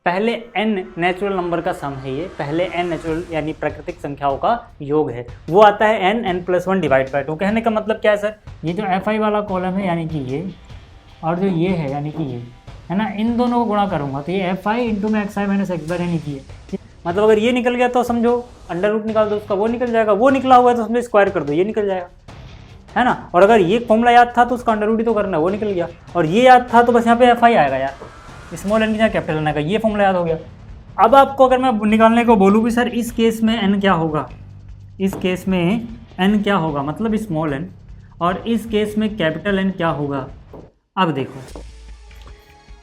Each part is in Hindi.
पहले n नेचुरल नंबर का सम है, ये पहले n नेचुरल यानी प्राकृतिक संख्याओं का योग है, वो आता है n+1 डिवाइड बाई 2। कहने का मतलब क्या है सर, ये जो fi वाला कॉलम है यानी कि ये, और जो ये है यानी कि ये है ना, इन दोनों को गुणा करूंगा तो ये fi इंटू में xi माइनस x बार यानी कि ये, मतलब अगर ये निकल गया तो समझो अंडर रूट निकाल दो उसका, वो निकल जाएगा, वो निकला हुआ है तो उसमें स्क्वायर कर दो, ये निकल जाएगा, है ना। और अगर ये फॉर्मूला याद था तो उसका अंडर रूट ही तो करना है, वो निकल गया। और ये याद था तो बस यहाँ पे fi आएगा यार, स्मॉल एन की जगह कैपिटल एन आएगा, ये फॉर्मूला याद हो गया। अब आपको अगर मैं निकालने को बोलूँ कि सर इस केस में n क्या होगा, इस केस में n क्या होगा, मतलब स्मॉल n, और इस केस में कैपिटल N क्या होगा। अब देखो,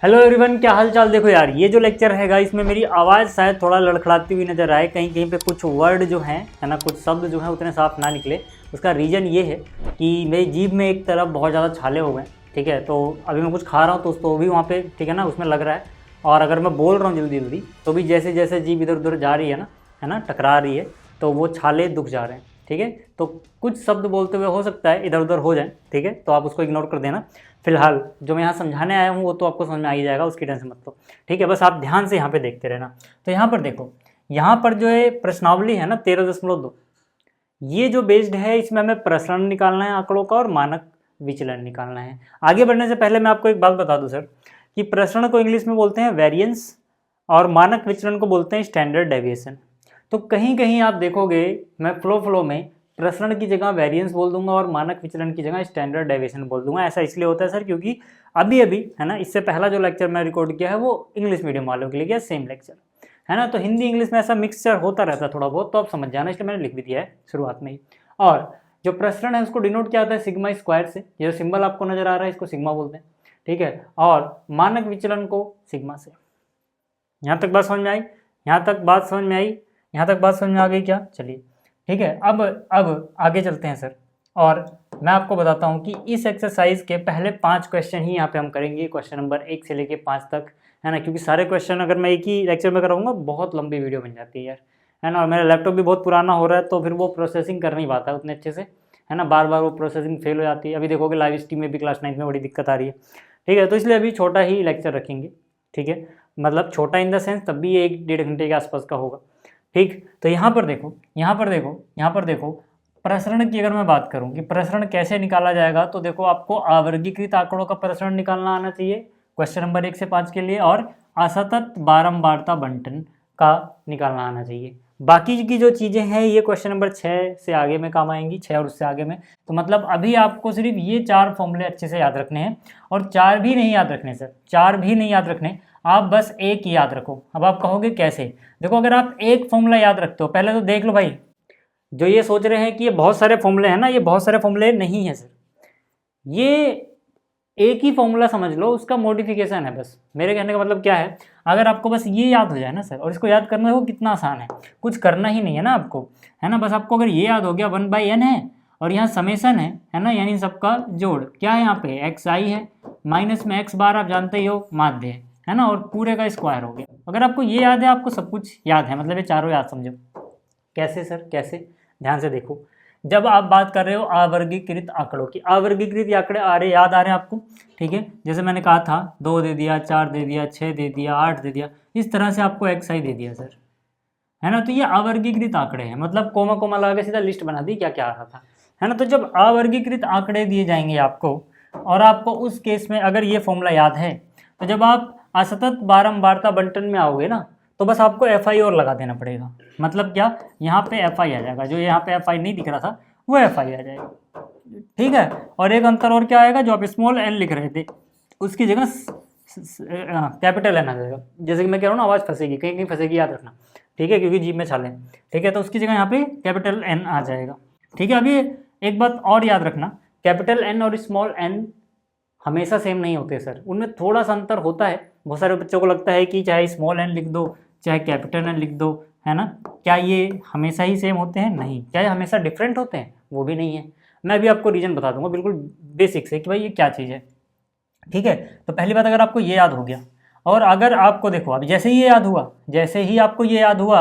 हेलो एवरीवन, क्या हाल चाल। देखो यार, ये जो लेक्चर हैगा इसमें मेरी आवाज़ शायद थोड़ा लड़खड़ाती हुई नजर आए, कहीं कहीं पे कुछ वर्ड जो हैं है ना, कुछ शब्द जो हैं उतने साफ ना निकले। उसका रीज़न ये है कि मेरी जीभ में एक तरफ बहुत ज़्यादा छाले हो गए, ठीक है। तो अभी मैं कुछ खा रहा हूँ तो उसको भी वहाँ पे, ठीक है ना, उसमें लग रहा है। और अगर मैं बोल रहा हूँ जल्दी जल्दी तो भी जैसे जैसे जीभ इधर उधर जा रही है ना, टकरा रही है, तो वो छाले दुख जा रहे हैं, ठीक है। तो कुछ शब्द बोलते हुए हो सकता है इधर उधर हो जाए, ठीक है, तो आप उसको इग्नोर कर देना। फिलहाल जो मैं यहाँ समझाने आया हूँ वो तो आपको समझ में आ ही जाएगा, उसकी टेंशन मत लो, ठीक है। बस आप ध्यान से यहाँ पे देखते रहना। तो यहाँ पर देखो, यहाँ पर जो है प्रश्नावली है ना 13.2, ये जो बेस्ड है इसमें हमें प्रसरण निकालना है आंकड़ों का और मानक विचलन निकालना है। आगे बढ़ने से पहले मैं आपको एक बात बता दूं सर, कि प्रसरण को इंग्लिश में बोलते हैं वेरिएंस और मानक विचलन को बोलते हैं स्टैंडर्ड डेविएशन। तो कहीं कहीं आप देखोगे मैं फ्लो में प्रसरण की जगह वेरिएंस बोल दूंगा और मानक विचलन की जगह स्टैंडर्ड डेविएशन बोल दूंगा। ऐसा इसलिए होता है सर क्योंकि अभी अभी है ना, इससे पहला जो लेक्चर मैं रिकॉर्ड किया है वो इंग्लिश मीडियम वालों के लिए किया, सेम लेक्चर है ना। तो हिंदी इंग्लिश में ऐसा मिक्सचर होता रहता है थोड़ा बहुत, तो आप समझ जाना, इसलिए मैंने लिख भी दिया है शुरुआत में ही। और जो प्रसरण है उसको डिनोट किया जाता है सिग्मा स्क्वायर से, ये जो सिंबल आपको नजर आ रहा है इसको सिग्मा बोलते हैं, ठीक है। और मानक विचलन को सिग्मा से। यहाँ तक बात समझ में आई, यहाँ तक बात समझ में आई, यहाँ तक बात समझ में आ गई क्या? चलिए ठीक है। अब आगे चलते हैं सर, और मैं आपको बताता हूँ कि इस एक्सरसाइज के पहले 5 क्वेश्चन ही यहाँ पे हम करेंगे, क्वेश्चन नंबर 1 से लेके 5 तक, है ना। क्योंकि सारे क्वेश्चन अगर मैं एक ही लेक्चर में कराऊंगा बहुत लंबी वीडियो बन जाती है यार, है ना। और मेरा लैपटॉप भी बहुत पुराना हो रहा है तो फिर वो प्रोसेसिंग कर नहीं पाता उतने अच्छे से, है ना, बार बार वो प्रोसेसिंग फेल हो जाती है। अभी देखोगे लाइव स्ट्रीम में भी क्लास 9 में बड़ी दिक्कत आ रही है, ठीक है। तो इसलिए अभी छोटा ही लेक्चर रखेंगे, ठीक है, मतलब छोटा इन द सेंस तब भी 1-1.5 घंटे के आसपास का होगा, ठीक। तो यहाँ पर देखो, यहाँ पर देखो प्रसरण की अगर मैं बात करूँ कि प्रसरण कैसे निकाला जाएगा, तो देखो आपको अवर्गीकृत आंकड़ों का प्रसरण निकालना आना चाहिए क्वेश्चन नंबर 1 से 5 के लिए, और असतत बारंबारता बंटन का निकालना आना चाहिए। बाकी की जो चीज़ें हैं ये क्वेश्चन नंबर 6 से आगे में काम आएंगी, 6 और उससे आगे में। तो मतलब अभी आपको सिर्फ ये 4 फॉर्मूले अच्छे से याद रखने हैं, और 4 भी नहीं याद रखने सर, 4 भी नहीं याद रखने, आप बस एक ही याद रखो। अब आप कहोगे कैसे? देखो अगर आप एक फॉर्मूला याद रखते हो, पहले तो देख लो भाई, जो ये सोच रहे हैं कि ये बहुत सारे फॉर्मूले हैं ना, ये बहुत सारे फॉर्मूले नहीं है सर, ये एक ही फॉर्मूला समझ लो, उसका मॉडिफिकेशन है बस। मेरे कहने का मतलब क्या है, अगर आपको बस ये याद हो जाए ना सर, और इसको याद करना देखो कितना आसान है, कुछ करना ही नहीं है ना आपको, है ना। बस आपको अगर ये याद हो गया 1/n है और यहाँ समेसन है ना, यानी सबका जोड़ क्या है, यहाँ पे xi है, माइनस में x बार आप जानते ही हो माध्य है ना, और पूरे का स्क्वायर हो गया। अगर आपको ये याद है, आपको सब कुछ याद है, मतलब ये चारों याद समझो। कैसे सर, कैसे? ध्यान से देखो, जब आप बात कर रहे हो अवर्गीकृत आंकड़ों की, अवर्गीकृत आंकड़े आ रहे, याद आ रहे हैं आपको, ठीक है। जैसे मैंने कहा था 2 दे दिया, 4 दे दिया, 6 दे दिया, 8 दे दिया, इस तरह से आपको xi दे दिया सर, है ना। तो ये अवर्गीकृत आंकड़े हैं, मतलब कोमा कोमा लगा के सीधा लिस्ट बना दी क्या क्या आ रहा था, है ना। तो जब अवर्गीकृत आंकड़े दिए जाएंगे आपको, और आपको उस केस में अगर ये फॉर्मूला याद है, तो जब आप असतत बारंबारता बंटन में आओगे ना, तो बस आपको fi और लगा देना पड़ेगा। मतलब क्या, यहाँ पे fi आ जाएगा, जो यहाँ पे fi नहीं दिख रहा था वो fi आ जाएगा, ठीक है। और एक अंतर और क्या आएगा, जो आप स्मॉल n लिख रहे थे उसकी जगह कैपिटल n आ जाएगा। जैसे कि मैं कह रहा हूँ ना, आवाज़ फंसेगी, कहीं कहीं फंसेगी, याद रखना, ठीक है, क्योंकि जीभ में छाले, ठीक है। तो उसकी जगह यहाँ पे कैपिटल N आ जाएगा, ठीक है। अभी एक बात और याद रखना, कैपिटल N और स्मॉल n हमेशा सेम नहीं होते सर, उनमें थोड़ा सा अंतर होता है। बहुत सारे बच्चों को लगता है कि चाहे स्मॉल n लिख दो चाहे कैपिटल N लिख दो, है ना, क्या ये हमेशा ही सेम होते हैं? नहीं। क्या ये हमेशा डिफरेंट होते हैं? वो भी नहीं है। मैं अभी आपको रीजन बता दूंगा बिल्कुल बेसिक से कि भाई ये क्या चीज़ है, ठीक है। तो पहली बात, अगर आपको ये याद हो गया, और अगर आपको देखो अब जैसे ही ये याद हुआ, जैसे ही आपको ये याद हुआ,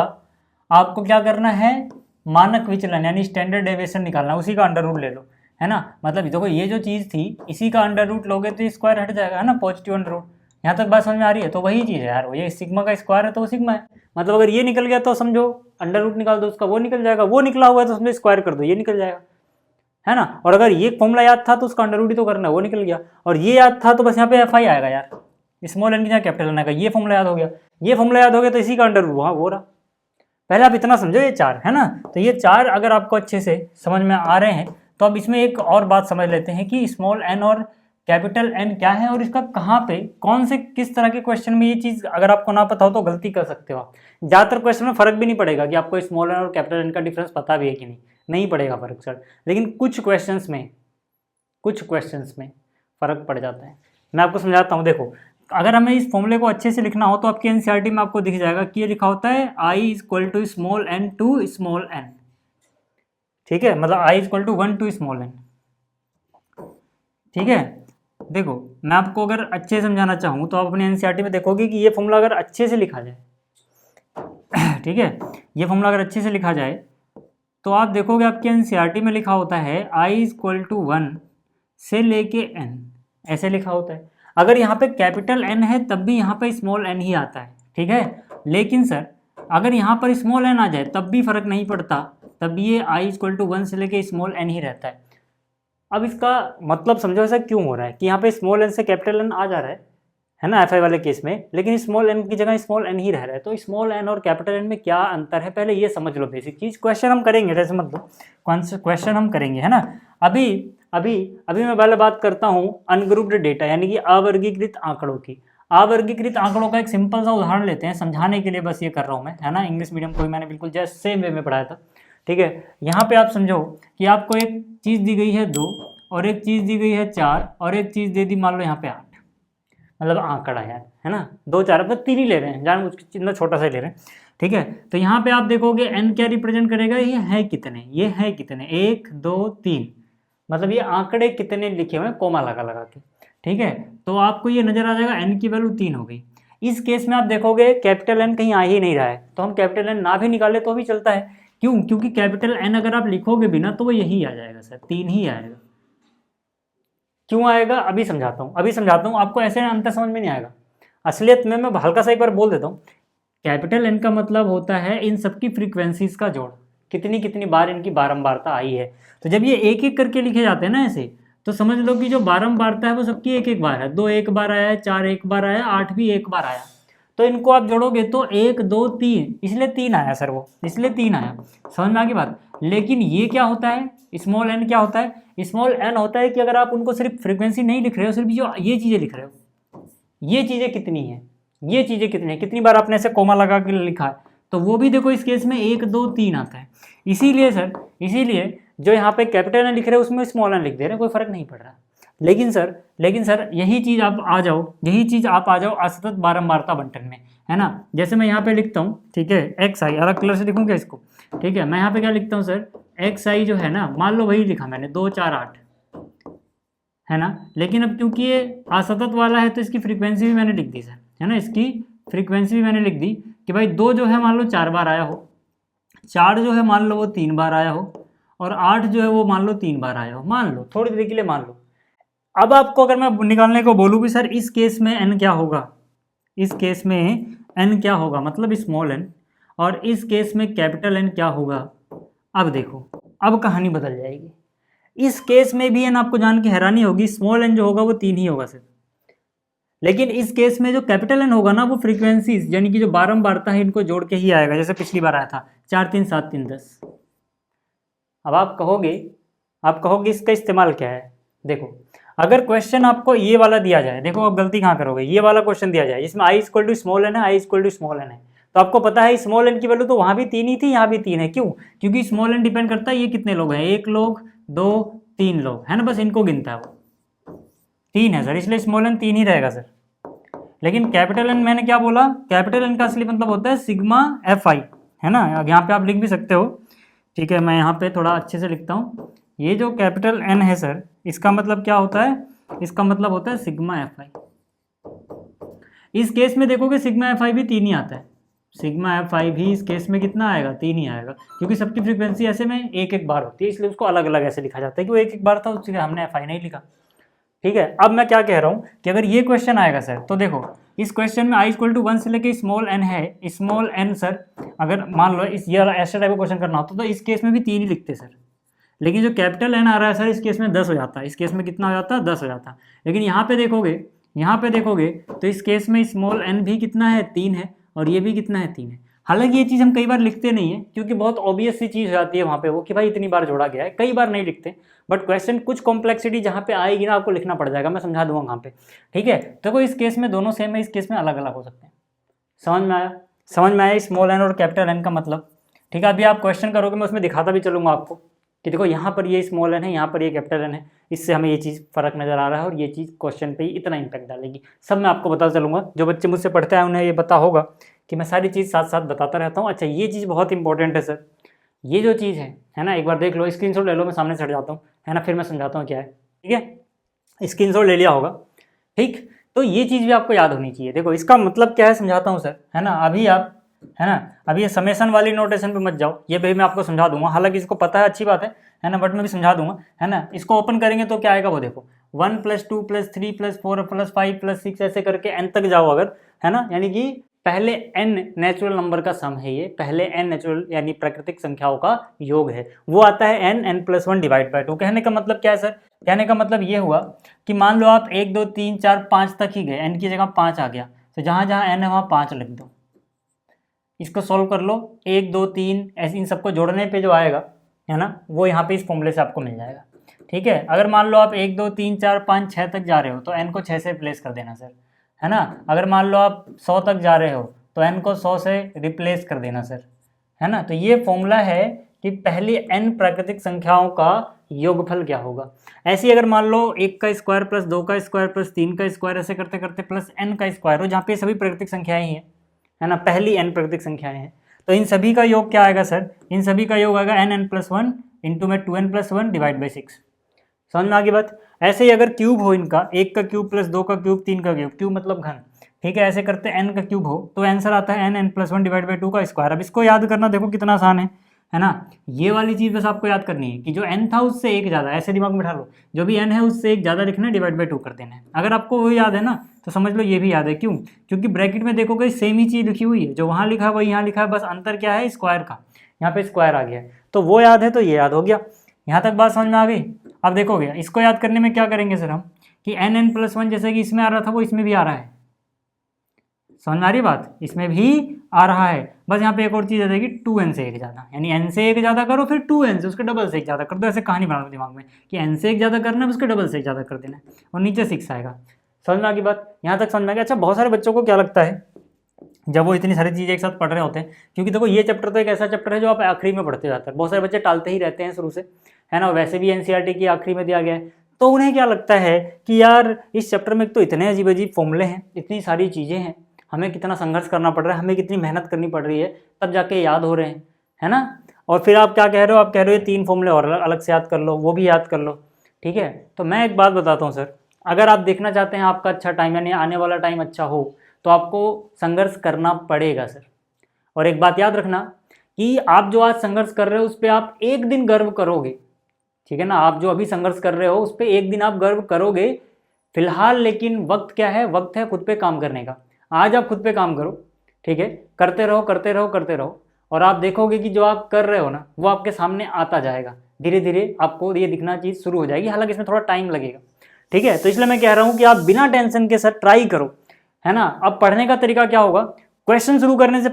आपको क्या करना है, मानक विचलन यानी स्टैंडर्ड डेविएशन निकालना, उसी का अंडर रूट ले लो, है ना। मतलब देखो ये जो चीज़ थी इसी का अंडर रूट लोगे तो स्क्वायर हट जाएगा, है ना, पॉजिटिव अंडर रूट, यहाँ तक बात समझ में आ रही है? तो वही चीज़ है यार, ये सिग्मा का स्क्वायर है तो वो सिग्मा है। मतलब अगर ये निकल गया तो समझो अंडर रूट निकाल दो उसका, वो निकल जाएगा। वो निकला हुआ है तो समझो स्क्वायर कर दो, ये निकल जाएगा, है ना। और अगर ये फॉर्मूला याद था तो उसका अंडर रूट ही तो करना है, वो निकल गया। और ये याद था तो बस यहाँ पे एफ आई आएगा यार, स्मॉल एन की जगह कैपिटल एन आएगा। ये फॉर्मूला याद हो गया, ये फॉर्मूला याद हो गया तो इसी का अंडर रूट, हाँ वो रहा। पहले आप इतना समझो, ये 4 है ना। तो ये 4 अगर आपको अच्छे से समझ में आ रहे हैं तो अब इसमें एक और बात समझ लेते हैं कि स्मॉल एन और कैपिटल एन क्या है और इसका कहाँ पे कौन से किस तरह के क्वेश्चन में ये चीज़ अगर आपको ना पता हो तो गलती कर सकते हो आप। ज़्यादातर क्वेश्चन में फर्क भी नहीं पड़ेगा कि आपको स्मॉल एन और कैपिटल एन का डिफरेंस पता भी है कि नहीं पड़ेगा फर्क सर। लेकिन कुछ क्वेश्चंस में फ़र्क पड़ जाता है। मैं आपको समझाता हूँ। देखो, अगर हमें इस फॉर्मूले को अच्छे से लिखना हो तो आपके एनसीईआरटी में आपको दिख जाएगा कि ये लिखा होता है I equal to small N to small N, ठीक है। मतलब I equal to 1 to small N, ठीक है। देखो, मैं आपको अगर अच्छे से समझाना चाहूँ तो आप अपने एनसीईआरटी में देखोगे कि ये फॉर्मूला अगर अच्छे से लिखा जाए, ठीक है, ये फॉर्मूला अगर अच्छे से लिखा जाए तो आप देखोगे आपके एनसीईआरटी में लिखा होता है I इक्वल टू 1 से लेके n, ऐसे लिखा होता है। अगर यहाँ पे कैपिटल N है तब भी यहाँ पे स्मॉल n ही आता है, ठीक है। लेकिन सर अगर यहाँ पर स्मॉल n आ जाए तब भी फर्क नहीं पड़ता, तब ये I इक्वल टू 1 से लेके स्मॉल n ही रहता है। अब इसका मतलब समझो ऐसा क्यों हो रहा है कि यहाँ पे स्मॉल n से कैपिटल N आ जा रहा है ना, एफ आई वाले केस में, लेकिन स्मॉल n की जगह स्मॉल n ही रह रहा है। तो स्मॉल n और कैपिटल n में क्या अंतर है, पहले ये समझ लो बेसिक चीज़। क्वेश्चन हम करेंगे, जैसे मतलब क्वेश्चन हम करेंगे, है ना। अभी मैं पहले बात करता हूँ अनग्रुप्ड डेटा यानी कि अवर्गीकृत आंकड़ों की। अवर्गीकृत आंकड़ों का एक सिंपल सा उदाहरण लेते हैं समझाने के लिए, बस ये कर रहा हूँ मैं, है ना। इंग्लिश मीडियम को मैंने बिल्कुल जैसे सेम वे में पढ़ाया था, ठीक है। यहाँ पे आप समझो कि आपको एक चीज़ दी गई है 2 और एक चीज़ दी गई है 4 और एक चीज़ दे दी मान लो यहाँ पे 8, मतलब आंकड़ा यार, है ना। 2 4 अब 3 ही ले रहे हैं, जानबूझ के इतना छोटा सा ले रहे हैं, ठीक है। तो यहाँ पे आप देखोगे n क्या रिप्रेजेंट करेगा, ये है कितने, ये है कितने, 1 2 3, मतलब ये आंकड़े कितने लिखे हुए हैं कोमा लगा लगा के, ठीक है। तो आपको ये नजर आ जाएगा n की वैल्यू 3 हो गई। इस केस में आप देखोगे कैपिटल N कहीं आ ही नहीं रहा है, तो हम कैपिटल N ना भी निकाले तो भी चलता है। क्यों? क्योंकि कैपिटल N अगर आप लिखोगे भी ना तो वो यही आ जाएगा सर, 3 ही आएगा। क्यों आएगा अभी समझाता हूँ आपको, ऐसे अंतर समझ में नहीं आएगा। असलियत में मैं हल्का सा एक बार बोल देता हूँ। कैपिटल N का मतलब होता है इन सबकी फ्रीक्वेंसीज का जोड़, कितनी बार इनकी बारंबारता आई है। तो जब ये एक एक करके लिखे जाते हैं ना ऐसे, तो समझ लो कि जो बारंबारता है वो सबकी एक एक बार है। 2 एक बार आया है, 4 एक बार आया, 8 भी एक बार आया। तो इनको आप जोड़ोगे तो 1 2 3, इसलिए 3 आया सर, वो इसलिए 3 आया। समझ में आ गई बात। लेकिन ये क्या होता है, स्मॉल n क्या होता है, स्मॉल n होता है कि अगर आप उनको सिर्फ फ्रीक्वेंसी नहीं लिख रहे हो, सिर्फ जो ये चीज़ें लिख रहे हो, ये चीज़ें कितनी हैं, ये चीज़ें कितनी हैं, कितनी बार आपने ऐसे कोमा लगा के लिखा है, तो वो भी देखो इस केस में 1 2 3 आता है। इसीलिए सर, इसीलिए जो यहाँ पे कैपिटल N लिख रहे हैं उसमें स्मॉल n लिख दे रहे हैं, कोई फर्क नहीं पड़ रहा। लेकिन सर यही चीज़ आप आ जाओ असतत बारंबारता बंटन में, है ना। जैसे मैं यहाँ पे लिखता हूँ, ठीक है, एक्स आई, अलग कलर से लिखूँ क्या इसको, ठीक है। मैं यहाँ पे क्या लिखता हूँ सर, एक्स आई जो है ना, मान लो वही लिखा मैंने 2 4 8, है ना। लेकिन अब क्योंकि ये असतत वाला है तो इसकी फ्रीक्वेंसी भी मैंने लिख दी सर, है ना। इसकी फ्रीक्वेंसी भी मैंने लिख दी कि भाई 2 जो है मान लो 4 बार आया हो, 4 जो है मान लो वो 3 बार आया हो, और 8 जो है वो मान लो 3 बार आया हो, मान लो थोड़ी देर के लिए मान लो। अब आपको अगर मैं निकालने को बोलूँ कि सर इस केस में n क्या होगा, इस केस में n क्या होगा, मतलब स्मॉल n, और इस केस में कैपिटल N क्या होगा। अब देखो, अब कहानी बदल जाएगी। इस केस में भी n आपको जान के हैरानी होगी, स्मॉल n जो होगा वो 3 ही होगा सिर्फ। लेकिन इस केस में जो कैपिटल N होगा ना, वो फ्रीक्वेंसीज यानी कि जो बारंबारता है इनको जोड़ के ही आएगा, जैसे पिछली बार आया था 4 3 7 3 10। अब आप कहोगे इसका इस्तेमाल क्या है। देखो, अगर क्वेश्चन आपको ये वाला दिया जाए, देखो आप गलती कहाँ करोगे, ये वाला क्वेश्चन दिया जाए जिसमें i equal to small n है, i equal to small n है, तो आपको पता है स्मॉल n की वैल्यू तो वहाँ भी 3 ही थी, यहाँ भी 3 है। क्यों? क्योंकि स्मॉल n डिपेंड करता है ये कितने लोग हैं, 1 लोग 2 3 लोग, है ना, बस इनको गिनता है, वो 3 है सर, इसलिए स्मॉल n 3 ही रहेगा सर। लेकिन कैपिटल N मैंने क्या बोला, कैपिटल N का असली मतलब होता है सिग्मा एफ आई, है ना। यहाँ पे आप लिख भी सकते हो, ठीक है, मैं यहाँ पे थोड़ा अच्छे से लिखता हूँ। ये जो कैपिटल N है सर, इसका मतलब क्या होता है, इसका मतलब होता है सिग्मा एफ आई। इस केस में देखोगे सिग्मा एफ आई भी 3 ही आता है, सिग्मा एफ आई भी इस केस में कितना आएगा, 3 ही आएगा, क्योंकि सबकी फ्रीक्वेंसी ऐसे में एक एक बार होती है, इसलिए उसको अलग अलग ऐसे लिखा जाता है कि वो एक एक बार था, उसके हमने एफ आई नहीं लिखा, ठीक है, अब मैं क्या कह रहा हूँ कि अगर ये क्वेश्चन आएगा सर, तो देखो इस क्वेश्चन में i इक्वल टू 1 से लेके स्मॉल n है, स्मॉल n सर अगर मान लो इस ये ऐसा टाइप का क्वेश्चन करना होता तो इस केस में भी 3 ही लिखते सर, लेकिन जो कैपिटल N आ रहा है सर इस केस में 10 हो जाता है, इस केस में कितना हो जाता है 10 हो जाता है। लेकिन यहाँ पे देखोगे तो इस केस में स्मॉल n भी कितना है 3 है और ये भी कितना है 3 है। हालांकि ये चीज़ हम कई बार लिखते नहीं है क्योंकि बहुत ऑब्वियस सी चीज़ हो जाती है वहाँ पे वो कि भाई इतनी बार जोड़ा गया है, कई बार नहीं लिखते, बट क्वेश्चन कुछ कॉम्प्लेक्सिटी जहाँ पे आएगी ना आपको लिखना पड़ जाएगा, मैं समझा दूंगा वहाँ पे। ठीक है, देखो इस केस में दोनों सेम है, इस केस में अलग अलग हो सकते हैं। समझ में आया स्मॉल n और कैपिटल N का मतलब। ठीक है, अभी आप क्वेश्चन करोगे मैं उसमें दिखाता भी चलूँगा आपको कि देखो यहाँ पर ये स्मॉल n है, यहाँ पर ये कैपिटल N है, इससे हमें ये चीज़ फ़र्क नज़र आ रहा है और ये चीज़ क्वेश्चन पे ही इतना इम्पैक्ट डालेगी। सब मैं आपको बताता चलूँगा, जो बच्चे मुझसे पढ़ते हैं उन्हें ये पता होगा कि मैं सारी चीज़ साथ साथ बताता रहता हूँ। अच्छा ये चीज़ बहुत इंपॉर्टेंट है सर, ये जो चीज़ है ना, एक बार देख लो, स्क्रीनशॉट ले लो, मैं सामने से हट जाता हूँ है ना, फिर मैं समझाता हूँ क्या है। ठीक है, स्क्रीनशॉट ले लिया होगा। ठीक, तो ये चीज़ भी आपको याद होनी चाहिए। देखो इसका मतलब क्या है समझाता हूँ सर, है ना। अभी आप है ना, अभी ये समेसन वाली नोटेशन पे मत जाओ, ये भी मैं आपको समझा दूंगा, हालांकि इसको पता है अच्छी बात है ना, बट मैं भी समझा दूंगा है ना। इसको ओपन करेंगे तो क्या आएगा वो देखो, 1 + 2 + 3 + 4 + 5 + 6 ऐसे करके n तक जाओ अगर, है ना, यानी कि पहले n नेचुरल नंबर का सम है ये, पहले n नेचुरल यानी प्राकृतिक संख्याओं का योग है, वो आता है n+1 / 2। कहने का मतलब क्या है सर, कहने का मतलब ये हुआ कि मान लो आप 1 2 3 4 5 तक ही गए, n की जगह 5 आ गया, तो जहाँ जहाँ n है वहाँ 5 लिख दो। इसको सॉल्व कर लो, 1 2 3 ऐसे इन सबको जोड़ने पे जो आएगा है ना, वो यहाँ पे इस फॉर्मूले से आपको मिल जाएगा। ठीक है, अगर मान लो आप 1 2 3 4 5 6 तक जा रहे हो तो n को 6 से रिप्लेस कर देना सर, है ना। अगर मान लो आप 100 तक जा रहे हो तो n को 100 से रिप्लेस कर देना सर, है ना। तो ये फॉर्मूला है कि पहली n प्राकृतिक संख्याओं का योगफल क्या होगा। ऐसे ही अगर मान लो 1 का स्क्वायर + 2 का स्क्वायर + 3 का स्क्वायर ऐसे करते करते प्लस n का स्क्वायर हो, जहाँ पे सभी प्राकृतिक संख्याएं ही हैं, है ना, पहली n प्राकृतिक संख्याएं हैं, तो इन सभी का योग क्या आएगा सर, इन सभी का योग आएगा n+1 इंटू में 2n+1 / 6। समझ में आ गई बात। ऐसे ही अगर क्यूब हो इनका, 1 का क्यूब + 2 का क्यूब 3 का क्यूब, क्यूब मतलब घन, ठीक है, ऐसे करते n का क्यूब हो तो आंसर आता है n+1 / 2 का स्क्वायर। अब इसको याद करना देखो कितना आसान है ना। ये वाली चीज़ बस आपको याद करनी है कि जो n था उससे एक ज़्यादा, ऐसे दिमाग में बैठा लो, जो भी n है उससे एक ज़्यादा लिखना है, / 2 कर देना है। अगर आपको वो याद है ना तो समझ लो ये भी याद है। क्यों? क्योंकि ब्रैकेट में देखोगे सेम ही चीज़ लिखी हुई है, जो वहाँ लिखा है वही यहाँ लिखा है, बस अंतर क्या है स्क्वायर का, यहाँ पे स्क्वायर आ गया है, तो वो याद है तो ये याद हो गया। यहाँ तक बात समझ में आ गई। अब देखोगे इसको याद करने में क्या करेंगे सर हम कि n+1 जैसे कि इसमें आ रहा था वो इसमें भी आ रहा है, समझ में आ रही बात, इसमें भी आ रहा है। बस यहाँ पे एक और चीज़ आ जाएगी, 2n से एक ज़्यादा, यानी n से एक ज़्यादा करो फिर 2n से उसके डबल से एक ज़्यादा कर दो। ऐसे कहानी बना लो दिमाग में कि n से एक ज़्यादा करना है उसके डबल से एक ज़्यादा कर देना है और नीचे 6 आएगा। समझ में आ गई बात, यहाँ तक समझ में आ गया। अच्छा बहुत सारे बच्चों को क्या लगता है जब वो इतनी सारी चीज़ें एक साथ पढ़ रहे होते हैं, क्योंकि देखो ये चैप्टर तो एक ऐसा चैप्टर है जो आप आखिरी में पढ़ते जाते हैं, बहुत सारे बच्चे टालते ही रहते हैं शुरू से, है ना, वैसे भी एनसीईआरटी की आखिरी में दिया गया है, तो उन्हें क्या लगता है कि यार इस चैप्टर में तो इतने अजीब अजीब फॉर्मूले हैं, इतनी सारी चीज़ें हैं, हमें कितना संघर्ष करना पड़ रहा है, हमें कितनी मेहनत करनी पड़ रही है, तब जाके याद हो रहे हैं, है ना। और फिर आप क्या कह रहे हो, आप कह रहे हो 3 फॉर्मूले और अलग से याद कर लो, वो भी याद कर लो। ठीक है, तो मैं एक बात बताता हूँ सर, अगर आप देखना चाहते हैं आपका अच्छा टाइम यानी आने वाला टाइम अच्छा हो तो आपको संघर्ष करना पड़ेगा सर। और एक बात याद रखना कि आप जो आज संघर्ष कर रहे हो उस पर आप एक दिन गर्व करोगे, ठीक है ना, आप जो अभी संघर्ष कर रहे हो उस पर एक दिन आप गर्व करोगे फिलहाल, लेकिन वक्त क्या है, वक्त है खुद पे काम करने का। आज आप खुद पे काम करो, ठीक है, करते रहो करते रहो करते रहो, और आप देखोगे कि जो आप कर रहे हो ना वो आपके सामने आता जाएगा, धीरे धीरे आपको ये दिखना चीज़ शुरू हो जाएगी, हालांकि इसमें थोड़ा टाइम लगेगा। ठीक है, तो इसलिए मैं कह रहा हूँ कि आप बिना टेंशन के सर ट्राई करो, है ना। अब पढ़ने का तरीका क्या होगा, क्वेश्चन शुरू करने से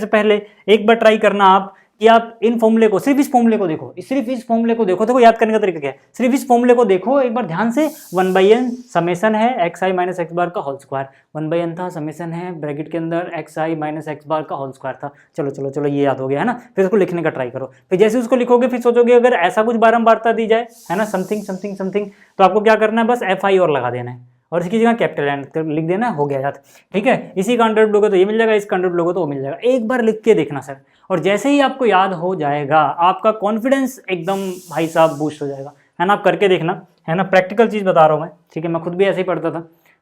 पहले एक बार ट्राई करना आप कि आप इन फॉर्मूले को, सिर्फ इस फॉर्मूले को देखो, सिर्फ इस फॉर्मूले को देखो, देखो याद करने का तरीका क्या है, सिर्फ इस फॉर्मूले को देखो एक बार ध्यान से। 1/n समेसन है xi - x बार का होल स्क्वायर, 1/n था, समेसन है ब्रैकेट के अंदर xi - x बार का होल स्क्वायर था। चलो चलो चलो ये याद हो गया है ना। फिर उसको लिखने का ट्राई करो, फिर जैसे उसको लिखोगे फिर सोचोगे अगर ऐसा कुछ बारंबारता दी जाए, है ना, समथिंग समथिंग समथिंग, तो आपको क्या करना है, बस fi और लगा देना है और इसकी जगह कैपिटल N लिख देना, हो गया याद। ठीक है, इसी का अंडर रूट लोगे तो ये मिल जाएगा, इसका अंडर रूट लोगे तो वो मिल जाएगा। एक बार लिख के देखना सर, और जैसे ही आपको याद हो जाएगा आपका कॉन्फिडेंस एकदम भाई साहब बूस्ट हो जाएगा, है ना। आप करके देखना, है ना, प्रैक्टिकल चीज़ बता रहा हूँ मैं, ठीक है, मैं खुद भी ऐसे ही पढ़ता था।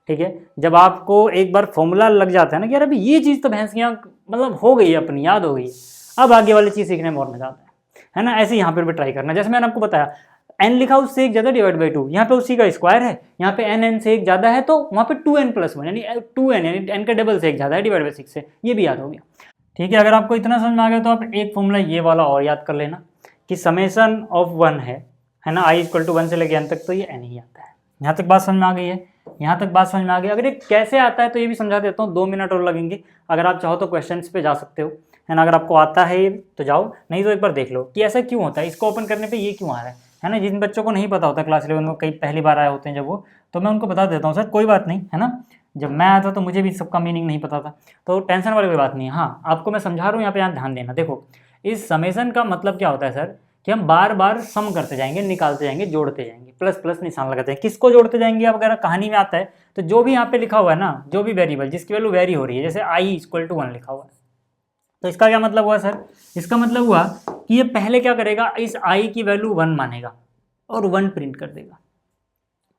ठीक है, जब आपको एक बार फॉर्मूला लग जाता है ना कि यार अभी ये चीज़ तो भैंस की आँख मतलब हो गई है अपनी, याद हो गई है, अब आगे वाली चीज़ सीखने में और मजा आता है ना। ऐसे यहाँ पर भी ट्राई करना, जैसे मैंने आपको बताया n लिखा उससे एक ज़्यादा डिवाइड बाई 2, यहाँ पे उसी का स्क्वायर है, यहाँ पे n से एक ज़्यादा है तो वहाँ पे 2n+1 यानी 2n यानी n का डबल से एक ज़्यादा है डिवाइड बाई 6 से, ये भी याद हो गया। ठीक है, अगर आपको इतना समझ में आ गया तो आप एक फॉर्मूला ये वाला और याद कर लेना कि समेसन ऑफ 1 है ना, i = 1 से लेके n तक, तो ये n ही आता है। यहाँ तक बात समझ में आ गई है, यहाँ तक बात समझ में आ गई। अगर ये कैसे आता है तो ये भी समझा देता हूँ, 2 मिनट और लगेंगे। अगर आप चाहो तो क्वेश्चन पे जा सकते हो, है ना, अगर आपको आता है तो जाओ, नहीं तो एक बार देख लो कि ऐसा क्यों होता है, इसको ओपन करने पे ये क्यों आ रहा है ना। जिन बच्चों को नहीं पता होता क्लास 11 में, कई पहली बार आए होते हैं जब वो, तो मैं उनको बता देता हूँ सर, कोई बात नहीं, है ना। जब मैं आया था तो मुझे भी सबका मीनिंग नहीं पता था, तो टेंशन वाली कोई बात नहीं है। हाँ, आपको मैं समझा रहा हूँ, यहाँ पे ध्यान देना। देखो, इस समेसन का मतलब क्या होता है सर, कि हम बार बार सम करते जाएंगे, निकालते जाएंगे, जोड़ते जाएंगे, प्लस प्लस निशान लगाते हैं। किसको जोड़ते जाएंगे, अब अगर कहानी में आता है तो जो भी यहाँ पे लिखा हुआ है ना, जो भी वेरिएबल जिसकी वैल्यू वेरी हो रही है, जैसे i = 1 लिखा हुआ है, तो इसका क्या मतलब हुआ सर, इसका मतलब हुआ कि ये पहले क्या करेगा, इस i की वैल्यू 1 मानेगा और 1 प्रिंट कर देगा,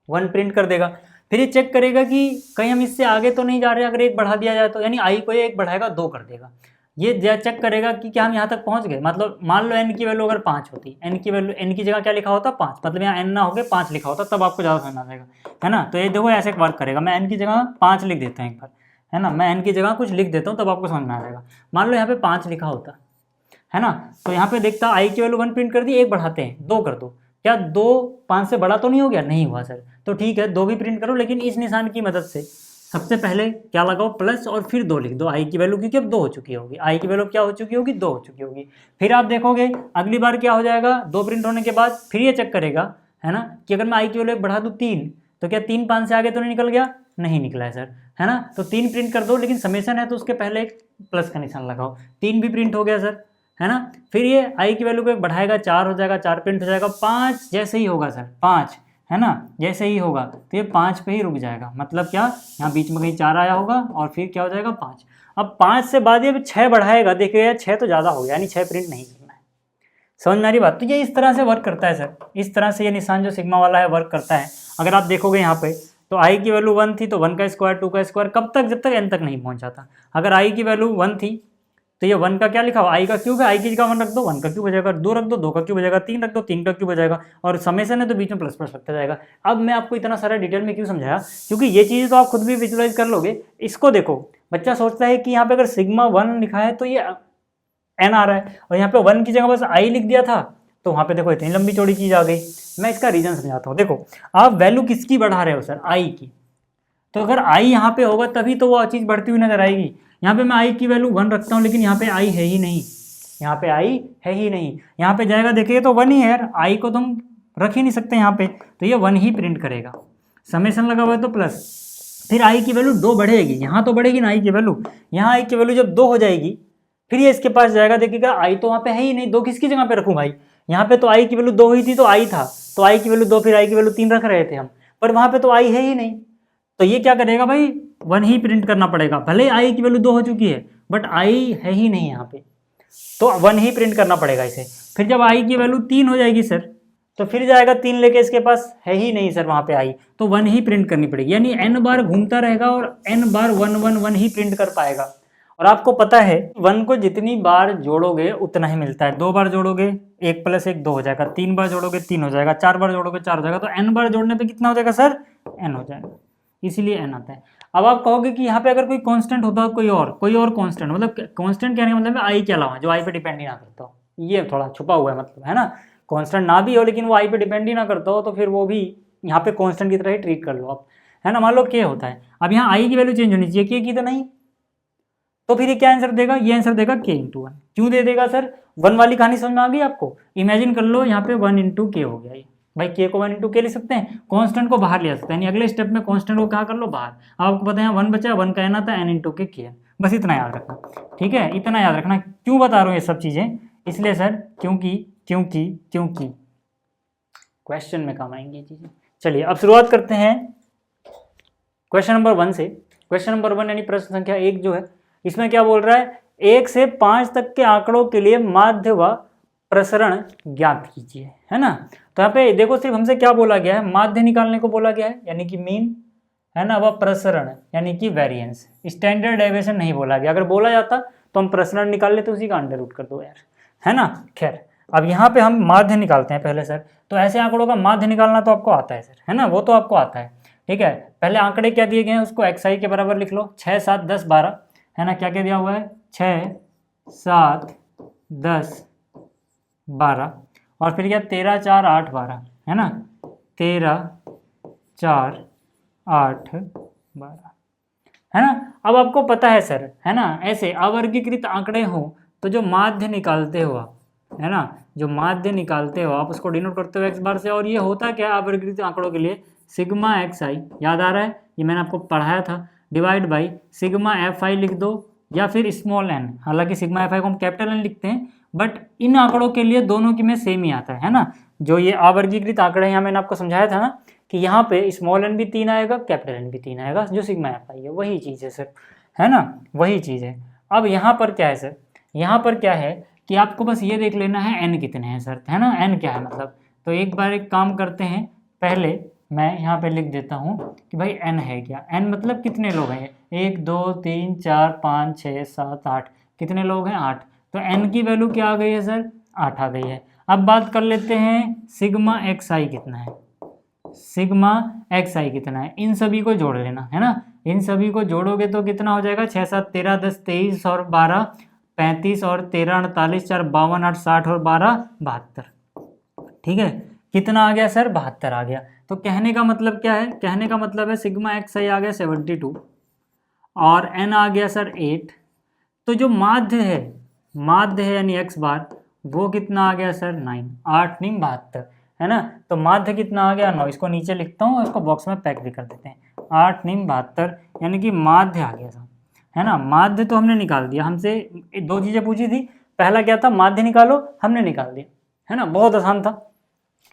1 प्रिंट कर देगा। फिर ये चेक करेगा कि कहीं हम इससे आगे तो नहीं जा रहे, अगर 1 बढ़ा दिया जाए तो, यानी i को ये 1 बढ़ाएगा 2 कर देगा। ये चेक करेगा कि क्या हम यहाँ तक पहुँच गए। मतलब मान लो n की वैल्यू अगर 5 होती, n की वैल्यू, n की जगह क्या लिखा होता 5, मतलब यहाँ n ना हो के 5 लिखा होता, तब आपको ज़्यादा समझ आ जाएगा, है ना। तो ये देखो ऐसे वर्क करेगा, मैं n की जगह 5 लिख देता हूँ एक बार, है ना, मैं n की जगह कुछ लिख देता हूँ, तब आपको समझ में आ जाएगा। मान लो यहाँ पे 5 लिखा होता, है ना, तो यहाँ पे देखता i की वैल्यू 1 प्रिंट कर दी, 1 बढ़ाते हैं 2 कर दो, क्या 2 5 से बड़ा तो नहीं हो गया, नहीं हुआ सर, तो ठीक है 2 भी प्रिंट करो, लेकिन इस निशान की मदद से सबसे पहले क्या लगाओ, प्लस, और फिर 2 लिख दो, i की वैल्यू, क्योंकि अब 2 हो चुकी होगी, i की वैल्यू क्या हो चुकी होगी, 2 हो चुकी होगी। फिर आप देखोगे अगली बार क्या हो जाएगा, 2 प्रिंट होने के बाद फिर ये चेक करेगा, है ना, कि अगर मैं i की वैल्यू बढ़ा दूँ 3, तो क्या 3 5 से आगे तो नहीं निकल गया, नहीं निकला है सर, है ना, तो 3 प्रिंट कर दो, लेकिन समेसन है तो उसके पहले एक प्लस का निशान लगाओ, 3 भी प्रिंट हो गया सर, है ना। फिर ये i की वैल्यू को एक बढ़ाएगा, 4 हो जाएगा, 4 प्रिंट हो जाएगा, 5 जैसे ही होगा सर, 5, है ना, जैसे ही होगा तो ये 5 पे ही रुक जाएगा। मतलब क्या, यहाँ बीच में कहीं 4 आया होगा और फिर क्या हो जाएगा 5। अब 5 से बाद ये 6 बढ़ाएगा, देखिए 6 तो ज़्यादा हो गया, यानी 6 प्रिंट नहीं करना है। समझ में आ रही बात। तो ये इस तरह से वर्क करता है सर, इस तरह से ये निशान जो सिग्मा वाला है वर्क करता है। अगर आप देखोगे यहाँ पे तो i की वैल्यू 1 थी, तो 1 का स्क्वायर 2 का स्क्वायर, कब तक, जब तक n तक नहीं पहुँच जाता। अगर i की वैल्यू 1 थी तो ये 1 का क्या लिखा हुआ, i का क्यूब है, i की जगह 1 रख दो, 1 का क्यूब हो जाएगा, 2 रख दो, 2 का क्यूब हो जाएगा, 3 रख दो, 3 का क्यूब हो जाएगा, और समेसन है तो बीच में प्लस प्लस रखता जाएगा। अब मैं आपको इतना सारा डिटेल में क्यों समझाया, क्योंकि ये चीज़ें तो आप खुद भी विजुअलाइज कर लोगे। इसको देखो, बच्चा सोचता है कि यहाँ पे अगर सिग्मा 1 लिखा है तो ये n आ रहा है, और यहाँ पे 1 की जगह बस i लिख दिया था, तो वहाँ पे देखो इतनी लंबी चौड़ी चीज़ आ गई। मैं इसका रीज़न समझाता हूँ। देखो, आप वैल्यू किसकी बढ़ा रहे हो सर, i की, तो अगर i यहाँ पे होगा तभी तो वो चीज़ बढ़ती हुई नजर आएगी। यहाँ पे मैं i की वैल्यू 1 रखता हूँ, लेकिन यहाँ पे i है ही नहीं, यहाँ पे i है ही नहीं। यहाँ पे जाएगा, देखिए तो 1 ही है यार, i को तो हम रख ही नहीं सकते यहाँ पे, तो ये 1 ही प्रिंट करेगा। समेसन लगा हुआ है तो प्लस, फिर i की वैल्यू 2 बढ़ेगी, यहाँ तो बढ़ेगी ना i की वैल्यू, यहाँ i की वैल्यू जब 2 हो जाएगी, फिर ये इसके पास जाएगा, देखिएगा i तो वहाँ पे है ही नहीं, 2 किसकी जगह पे रखूँ भाई, यहाँ पे तो i की वैल्यू 2 हुई थी तो i था, तो i की वैल्यू 2, फिर i की वैल्यू 3 रख रहे थे हम, पर वहाँ पे तो i है ही नहीं, तो ये क्या करेगा भाई, 1 ही प्रिंट करना पड़ेगा। भले i की वैल्यू 2 हो चुकी है, बट i है ही नहीं यहाँ पे, तो 1 ही प्रिंट करना पड़ेगा इसे। फिर जब i की वैल्यू 3 हो जाएगी सर, तो फिर जाएगा 3 लेके, इसके पास है ही नहीं सर वहाँ पे i, तो 1 ही प्रिंट करनी पड़ेगी, यानी n बार घूमता रहेगा और n बार 1 1 1 ही प्रिंट कर पाएगा। और आपको पता है 1 को जितनी बार जोड़ोगे उतना ही मिलता है। 2 बार जोड़ोगे 1 + 1 2 हो जाएगा, 3 बार जोड़ोगे 3 हो जाएगा, 4 बार जोड़ोगे 4 हो जाएगा, तो n बार जोड़ने पे कितना हो जाएगा सर, n हो जाएगा, इसीलिए n आता है। अब आप कहोगे कि यहाँ पे अगर कोई कांस्टेंट होता, कोई और कांस्टेंट, मतलब कांस्टेंट कहने का मतलब है i के अलावा, जो i पे डिपेंड ही ना करता हो, ये थोड़ा छुपा हुआ है मतलब, है ना। कांस्टेंट ना भी हो लेकिन वो i पे डिपेंड ही ना करता हो, तो फिर वो भी यहाँ पे कांस्टेंट की तरह ही ट्रीट कर लो आप, है ना। मान लो k होता है, अब यहाँ i की वैल्यू चेंज होनी चाहिए, k की तो नहीं, तो फिर ये क्या आंसर देगा, ये आंसर देगा k × 1। क्यों दे देगा सर, 1 वाली कहानी समझ में आ गई आपको। इमेजिन कर लो यहाँ पे 1 × k हो गया, ये भाई k को 1 × k लिख सकते हैं, कांस्टेंट को बाहर ले सकते हैं, यानी अगले स्टेप में कांस्टेंट को क्या कर लो बाहर। आपको पता है 1 बचा, 1 का n आता है, n × k k, बस इतना याद रखना, ठीक है, इतना याद रखना। क्यों बता रहा हूँ ये सब चीज़ें, इसलिए सर क्योंकि क्वेश्चन में काम आएंगी ये चीज़ें। चलिए अब शुरुआत करते हैं क्वेश्चन नंबर 1 से। क्वेश्चन नंबर 1 यानी प्रश्न संख्या 1 जो है, इसमें क्या बोल रहा है, 1 से 5 तक के आंकड़ों के लिए माध्य व प्रसरण ज्ञात कीजिए, है ना। तो यहाँ पे देखो सिर्फ हमसे क्या बोला गया है, माध्य निकालने को बोला गया है, यानी कि मीन, है ना, वह प्रसरण यानी कि वेरिएंस, स्टैंडर्ड डेविएशन नहीं बोला गया। अगर बोला जाता तो हम प्रसरण निकाल लेते, उसी का अंडर रूट कर दो यार, है ना। खैर अब यहाँ पे हम माध्य निकालते हैं पहले सर। तो ऐसे आंकड़ों का माध्य निकालना तो आपको आता है सर, है ना, वो तो आपको आता है। ठीक है, पहले आंकड़े क्या दिए गए हैं उसको xi के बराबर लिख लो, 6 7 10 12, है ना। क्या क्या दिया हुआ है, 6 7 10 12, और फिर क्या 13 4 8 12, है ना, 13 4 8 12, है ना। अब आपको पता है सर, है ना, ऐसे अवर्गीकृत आंकड़े हो तो जो माध्य निकालते हो आप, है ना, जो माध्य निकालते हो आप उसको डिनोट करते हो एक्स बार से। और ये होता क्या है अवर्गीकृत आंकड़ों के लिए, सिग्मा एक्स आई, याद आ रहा है, ये मैंने आपको पढ़ाया था, divide by sigma F I लिख दो या फिर स्मॉल एन। हालांकि सिग्मा एफ आई को हम कैपिटल एन लिखते हैं, बट इन आंकड़ों के लिए दोनों की में सेम ही आता है ना। जो ये अवर्गीकृत आंकड़े यहाँ मैंने आपको समझाया था ना कि यहाँ पे स्मॉल एन भी 3 आएगा, कैपिटल एन भी 3 आएगा, जो सिग्मा एफ आई है वही चीज़ है सर, है ना, वही चीज़ है। अब यहाँ पर क्या है सर, यहाँ पर क्या है कि आपको बस ये देख लेना है एन कितने हैं सर, है ना, एन क्या है मतलब। तो एक बार एक काम करते हैं, पहले मैं यहाँ पे लिख देता हूँ कि भाई एन है क्या, एन मतलब कितने लोग हैं, 1 2 3 4 5 6 7 8, कितने लोग हैं 8। तो एन की वैल्यू क्या आ गई है सर, 8 आ गई है। अब बात कर लेते हैं सिग्मा एक्स आई कितना है, सिग्मा एक्स आई कितना है, इन सभी को जोड़ लेना, है ना। इन सभी को जोड़ोगे तो कितना हो जाएगा, 6 7 13 10 23 और 12 35 और 13 48 4 52 8 60 और 12 72। ठीक है, कितना आ गया सर, 72 आ गया। तो कहने का मतलब क्या है, कहने का मतलब है सिग्मा एक्स आई आ गया 72 और एन आ गया सर 8। तो जो माध्य है यानी एक्स बार वो कितना आ गया सर 9, 8 9 72, है ना। तो माध्य कितना आ गया 9, इसको नीचे लिखता हूँ, इसको बॉक्स में पैक भी कर देते हैं, 8 9 72, यानी कि माध्य आ गया सर, है ना। माध्य तो हमने निकाल दिया, हमसे 2 चीज़ें पूछी थी, पहला क्या था माध्य निकालो, हमने निकाल दिया, है ना, बहुत आसान था।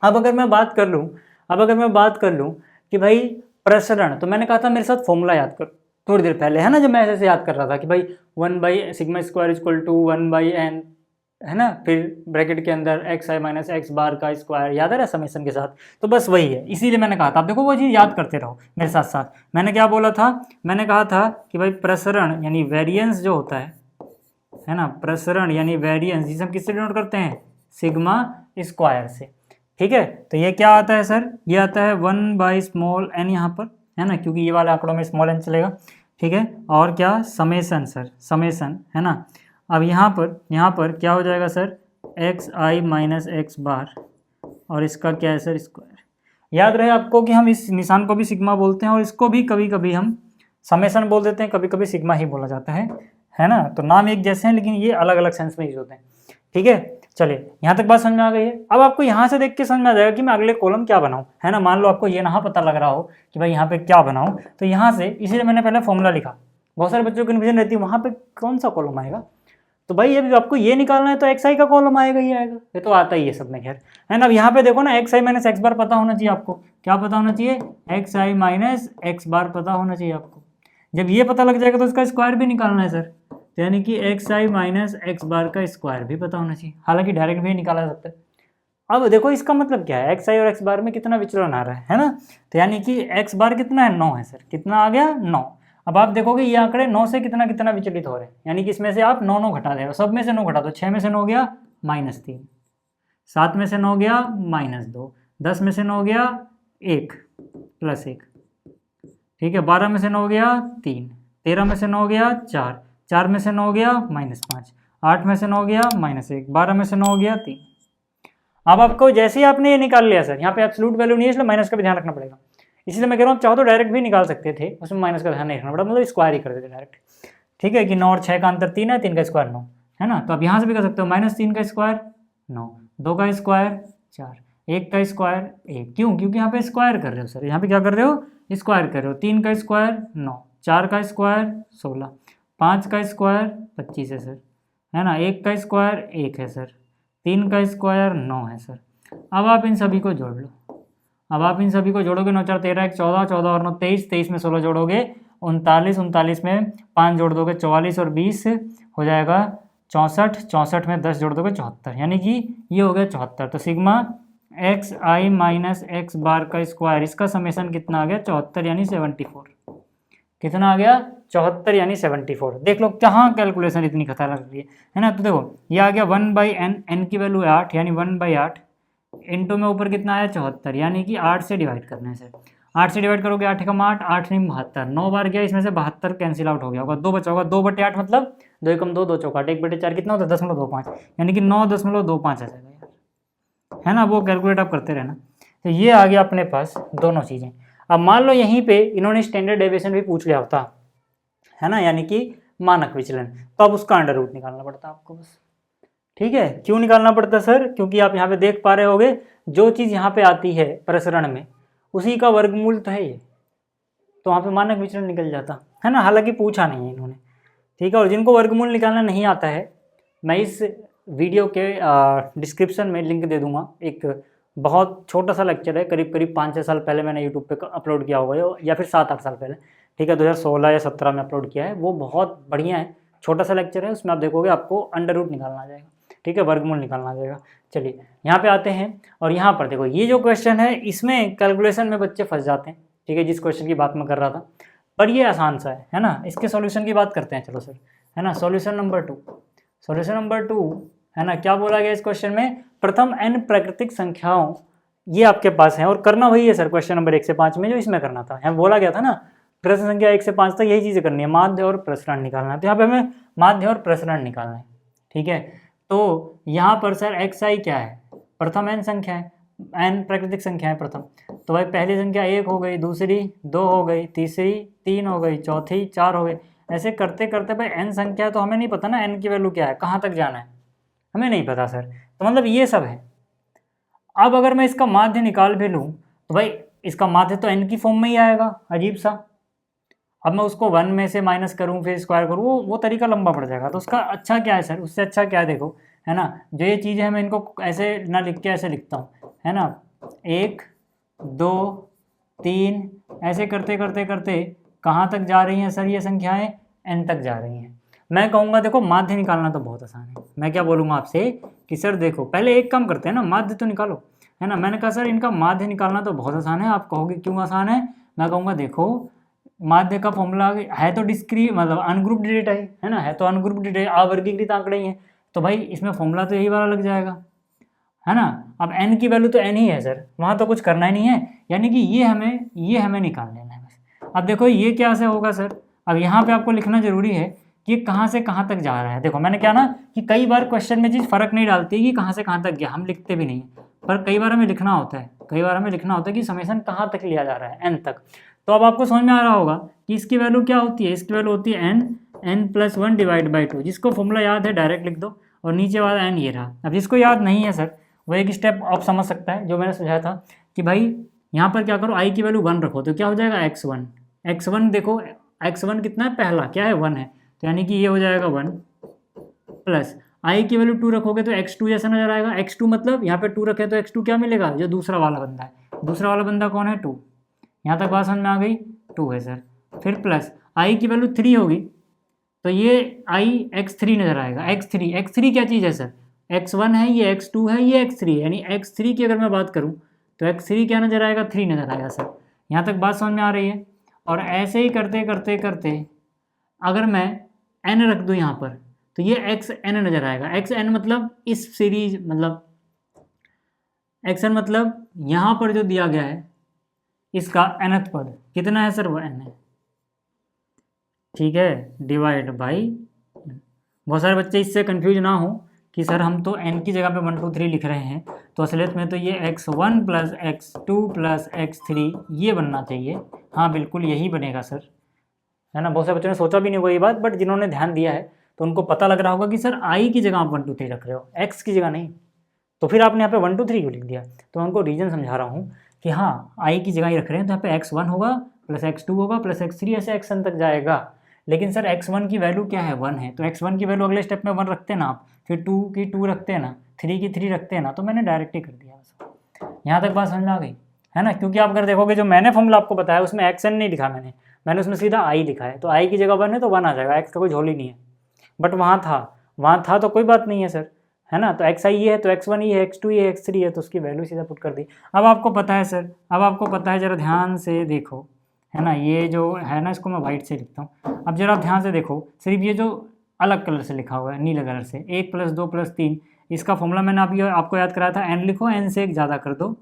अब अगर मैं बात कर लूँ कि भाई प्रसरण, तो मैंने कहा था मेरे साथ फॉर्मूला याद कर थोड़ी देर पहले, है ना, जब मैं ऐसे याद कर रहा था कि भाई 1 sigma square equal to 1/n, है ना, फिर ब्रैकेट के अंदर एक्स आई माइनस एक्स बार का स्क्वायर, याद है ना, समेशन के साथ। तो बस वही है, इसीलिए मैंने कहा था, आप देखो वो चीज़ याद करते रहो मेरे साथ साथ। मैंने क्या बोला था, मैंने कहा था कि भाई प्रसरण यानी वेरिएंस जो होता है ना, प्रसरण यानी वेरिएंस, जिसे हम किससे डिनोट करते हैं, सिग्मा स्क्वायर से। ठीक है, तो ये क्या आता है सर, ये आता है 1/n यहाँ पर, है ना, क्योंकि ये वाले आंकड़ों में स्मॉल एन चलेगा। ठीक है, और क्या समेसन सर, समेसन, है ना। अब यहाँ पर क्या हो जाएगा सर, एक्स आई माइनस एक्स बार, और इसका क्या है सर स्क्वायर। याद रहे आपको कि हम इस निशान को भी सिग्मा बोलते हैं और इसको भी कभी कभी हम समेसन बोल देते हैं, कभी कभी सिग्मा ही बोला जाता है ना। तो नाम एक जैसे हैं लेकिन ये अलग अलग सेंस में यूज होते हैं। ठीक है, चलिए यहाँ तक बात समझ में आ गई है। अब आपको यहाँ से देख के समझ में आ जाएगा कि मैं अगले कॉलम क्या बनाऊँ, है ना। मान लो आपको ये ना पता लग रहा हो कि भाई यहाँ पे क्या बनाऊँ, तो यहाँ से इसीलिए मैंने पहले फॉर्मूला लिखा। बहुत सारे बच्चों की कन्फ्यूजन रहती है वहाँ पे कौन सा कॉलम आएगा, तो भाई ये आपको ये निकालना है तो एक्स आई का कॉलम आएगा ही आएगा, ये तो आता ही है सब में, खैर, है ना। अब यहाँ पे देखो ना एक्स आई माइनस एक्स बार पता होना चाहिए आपको, क्या पता होना चाहिए, एक्स आई माइनस एक्स बार पता होना चाहिए आपको। जब ये पता लग जाएगा तो इसका स्क्वायर भी निकालना है सर, यानी कि एक्स आई माइनस एक्स बार का स्क्वायर भी पता होना चाहिए, हालांकि डायरेक्ट भी निकाला जा सकता है। अब देखो इसका मतलब क्या है, एक्स आई और एक्स बार में कितना विचलन आ रहा है ना। तो यानी कि एक्स बार कितना है 9 है सर, कितना आ गया 9। अब आप देखोगे ये आंकड़े 9 से कितना कितना विचलित हो रहे हैं, यानी कि इसमें से आप 9 9 घटा दे, सब में से 9 घटा दो, 6 में से 9 गया -3, 7 में से 9 गया -2, 10 में से 9 गया 1 + 1, ठीक है, 12 में से 9 गया 3, 13 में से 9 गया 4, 4 में से 9 गया -5, 8 में से 9 गया -1, 12 में से 9 गया 3। अब आपको जैसे ही आपने ये निकाल लिया सर, यहाँ पे एब्सोल्यूट वैल्यू नहीं है इसलिए माइनस का भी ध्यान रखना पड़ेगा, इसलिए मैं कह रहा हूँ चाहो तो डायरेक्ट भी निकाल सकते थे, उसमें माइनस का ध्यान नहीं रखना पड़ा, मतलब स्क्वायर ही कर देते डायरेक्ट। ठीक है कि 9 और 6 का अंतर 3 है, 3 का स्क्वायर 9, है ना। तो अब यहाँ से भी कर सकते हो, -3 का स्क्वायर 9, 2 का स्क्वायर 4, 1 का स्क्वायर 1, क्यों, क्योंकि यहाँ पे स्क्वायर कर रहे हो सर, यहाँ पे क्या कर रहे हो, स्क्वायर कर रहे हो। 3 का स्क्वायर 9, 4 का स्क्वायर 16, 5 का स्क्वायर 25 है सर, है ना, 1 का स्क्वायर 1 है सर, 3 का स्क्वायर 9 है सर। अब आप इन सभी को जोड़ लो, अब आप इन सभी को जोड़ोगे, 9 4 13 1 14, 14 और 9 23, 23 में 16 जोड़ोगे 39, 39 में 5 जोड़ दोगे 44 और 20 हो जाएगा 64, 64 में 10 जोड़ दोगे 74, यानी कि ये हो गया 74। तो सिग्मा एक्स आई माइनस एक्स बार का स्क्वायर, इसका समेशन कितना आ गया 74, यानी 74। कितना आ गया 74 यानी 74। देख लो कहाँ कैलकुलेशन इतनी खतरनाक लग रही है ना। तो देखो ये आ गया 1/n, n की वैल्यू है 8 यानी 1/8 इंटू में ऊपर कितना आया 74 यानी कि 8 से डिवाइड करने से। 8 से डिवाइड करोगे 8 एकम 8, 8 नहीं 72, 9 बार गया, इसमें से 72 कैंसिल आउट हो गया होगा, 2 बचा होगा। 2/8 मतलब 2 एकम 2, 2 चौका 1/4 कितना होता है 0.25 यानी कि 9.25 आ जाएगा यार, है ना। वो कैलकुलेट आप करते रहना। तो ये आ गया अपने पास दोनों चीज़ें। अब मान लो यहीं पे इन्होंने स्टैंडर्ड डेविएशन भी पूछ लिया होता, है ना, यानी कि मानक विचलन, तो अब उसका अंडर रूट निकालना पड़ता आपको बस। ठीक है, क्यों निकालना पड़ता सर? क्योंकि आप यहाँ पे देख पा रहे होगे जो चीज़ यहाँ पे आती है प्रसरण में उसी का वर्गमूल तो है ये, तो वहाँ पे मानक विचलन निकल जाता है ना। हालांकि पूछा नहीं है इन्होंने, ठीक है। और जिनको वर्गमूल निकालना नहीं आता है, मैं इस वीडियो के डिस्क्रिप्शन में लिंक दे दूंगा। एक बहुत छोटा सा लेक्चर है, करीब करीब 5-6 साल पहले मैंने यूट्यूब पे अपलोड किया होगा, या फिर 7-8 साल पहले, ठीक है, 2016 या 17 में अपलोड किया है। वो बहुत बढ़िया है, छोटा सा लेक्चर है, उसमें आप देखोगे आपको अंडर रूट निकालना आ जाएगा, ठीक है, वर्गमूल निकालना आ जाएगा। चलिए यहाँ पे आते हैं, और यहाँ पर देखो ये जो क्वेश्चन है इसमें कैलकुलेशन में बच्चे फंस जाते हैं, ठीक है, जिस क्वेश्चन की बात मैं कर रहा था, पर ये आसान सा है ना। इसके सॉल्यूशन की बात करते हैं, चलो सर, है ना। सॉल्यूशन नंबर 2, सॉल्यूशन नंबर 2, है ना। क्या बोला गया इस क्वेश्चन में? प्रथम n प्राकृतिक संख्याओं, ये आपके पास है, और करना वही है सर क्वेश्चन नंबर 1 से 5 में जो इसमें करना था। यहाँ बोला गया था ना प्रश्न संख्या 1 से 5 तक यही चीज़ें करनी है, माध्य और प्रसरण निकालना है। तो यहाँ पे हमें माध्य और प्रसरण निकालना है, ठीक है। तो यहाँ पर सर xi क्या है? प्रथम n संख्या है, n प्राकृतिक संख्या है प्रथम। तो भाई पहली संख्या 1 हो गई, दूसरी 2 हो गई, तीसरी 3 हो गई, चौथी 4 हो गई। ऐसे करते करते भाई n संख्या, तो हमें नहीं पता ना n की वैल्यू क्या है, कहाँ तक जाना है हमें नहीं पता सर। तो मतलब ये सब है। अब अगर मैं इसका माध्य निकाल भी लूँ तो भाई इसका माध्य तो n की फॉर्म में ही आएगा, अजीब सा। अब मैं उसको 1 में से माइनस करूँ फिर स्क्वायर करूँ, वो तरीका लंबा पड़ जाएगा। तो उसका अच्छा क्या है सर? उससे अच्छा क्या है देखो, है ना, जो ये चीज़ है मैं इनको ऐसे ना लिख के ऐसे लिखता हूँ, है ना, 1 2 3 ऐसे करते करते करते कहाँ तक जा रही हैं सर ये संख्याएं? n तक जा रही हैं। मैं कहूँगा देखो माध्य निकालना तो बहुत आसान है। मैं क्या बोलूँगा आपसे कि सर देखो पहले एक काम करते हैं ना, माध्य तो निकालो, है ना। मैंने कहा सर इनका माध्य निकालना तो बहुत आसान है। आप कहोगे क्यों आसान है? मैं कहूँगा देखो माध्य का फॉर्मूला है तो डिस्क्रीट मतलब अनग्रुप्ड डेटा है ना, है तो अनग्रुप्ड डेटा, अवर्गीकृत आंकड़े ही हैं, तो भाई इसमें फॉर्मूला तो यही वाला लग जाएगा, है ना। अब n की वैल्यू तो n ही है सर, वहाँ तो कुछ करना ही नहीं है, यानी कि ये हमें निकाल लेना है बस। अब देखो ये क्या से होगा सर? अब यहाँ पे आपको लिखना जरूरी है कि कहाँ से कहाँ तक जा रहा है। देखो मैंने क्या ना कि कई बार क्वेश्चन में चीज़ फर्क नहीं डालती कि कहाँ से कहाँ तक गया, हम लिखते भी नहीं है, पर कई बार हमें लिखना होता है, कई बार हमें लिखना होता है कि समेशन कहाँ तक लिया जा रहा है, n तक। तो अब आपको समझ में आ रहा होगा कि इसकी वैल्यू क्या होती है। इसकी वैल्यू होती है n+1 डिवाइड बाई 2, जिसको फॉर्मूला याद है डायरेक्ट लिख दो, और नीचे वाला n ये रहा। अब जिसको याद नहीं है सर वो एक स्टेप आप समझ सकता है, जो मैंने समझाया था कि भाई यहाँ पर क्या करो, i की वैल्यू 1 रखो, तो क्या हो जाएगा x1। x1 देखो x1 कितना है, पहला क्या है 1 है, तो यानी कि ये हो जाएगा 1 प्लस i की वैल्यू 2 रखोगे तो x2 जैसा नजर आएगा। x2 मतलब यहाँ पे 2 रखे तो x2 क्या मिलेगा, जो दूसरा वाला बंदा है। दूसरा वाला बंदा कौन है? 2। यहाँ तक बात समझ में आ गई? 2 है सर। फिर प्लस i की वैल्यू 3 होगी तो ये i x3 नजर आएगा। x3 क्या चीज़ है सर? x1 है, ये x2 है, ये x3 है, यानी x3 की अगर मैं बात करूँ तो x3 क्या नजर आएगा? 3 नजर आएगा सर। यहाँ तक बात समझ में आ रही है? और ऐसे ही करते करते करते अगर मैं n रख दूँ यहाँ पर तो ये xn नजर आएगा। xn मतलब इस सीरीज मतलब xn मतलब यहाँ पर जो दिया गया है इसका nth पद कितना है सर? वो n है, ठीक है, डिवाइड बाई। बहुत सारे बच्चे इससे कंफ्यूज ना हो कि सर हम तो n की जगह पे 1 2 3 लिख रहे हैं, तो असलियत में तो ये x1 plus x2 plus x3 ये बनना चाहिए। हाँ बिल्कुल यही बनेगा सर, है ना। बहुत सारे बच्चों ने सोचा भी नहीं होगा ये बात, बट जिन्होंने ध्यान दिया है तो उनको पता लग रहा होगा कि सर i की जगह आप 1 2 3 रख रहे हो, x की जगह नहीं। तो फिर आपने यहाँ पे 1 2 3 क्यों लिख दिया? तो मैं उनको रीज़न समझा रहा हूँ कि हाँ i की जगह ही रख रहे हैं, तो यहाँ पे x1 होगा प्लस x2 होगा प्लस x3 ऐसे xn तक जाएगा। लेकिन सर x1 की वैल्यू क्या है? 1 है, तो x1 की वैल्यू अगले स्टेप में 1 रखते हैं ना आप, फिर 2 की 2 रखते हैं ना, 3 की 3 रखते हैं ना, तो मैंने डायरेक्ट ही कर दिया बस। यहाँ तक बात समझ में आ गई, है ना। क्योंकि आप अगर देखोगे जो मैंने फॉर्मूला आपको बताया उसमें xn नहीं लिखा मैंने उसमें सीधा i लिखा है, तो i की जगह 1 है तो 1 आ जाएगा, x का कोई झोल ही नहीं है। बट वहाँ था तो कोई बात नहीं है सर, है ना। तो xi ये है तो x1 ये है, x2 ये है, x3 है, तो उसकी वैल्यू सीधा पुट कर दी। अब आपको पता है सर, अब आपको पता है, जरा ध्यान से देखो, है ना, ये जो है ना इसको मैं वाइट से लिखता हूँ। अब जरा ध्यान से देखो, सिर्फ ये जो अलग कलर से लिखा हुआ है नीले कलर से, 1 + 2 + 3, इसका फॉर्मूला मैंने अभी आपको याद कराया था, n लिखो, n से 1 ज़्यादा कर दो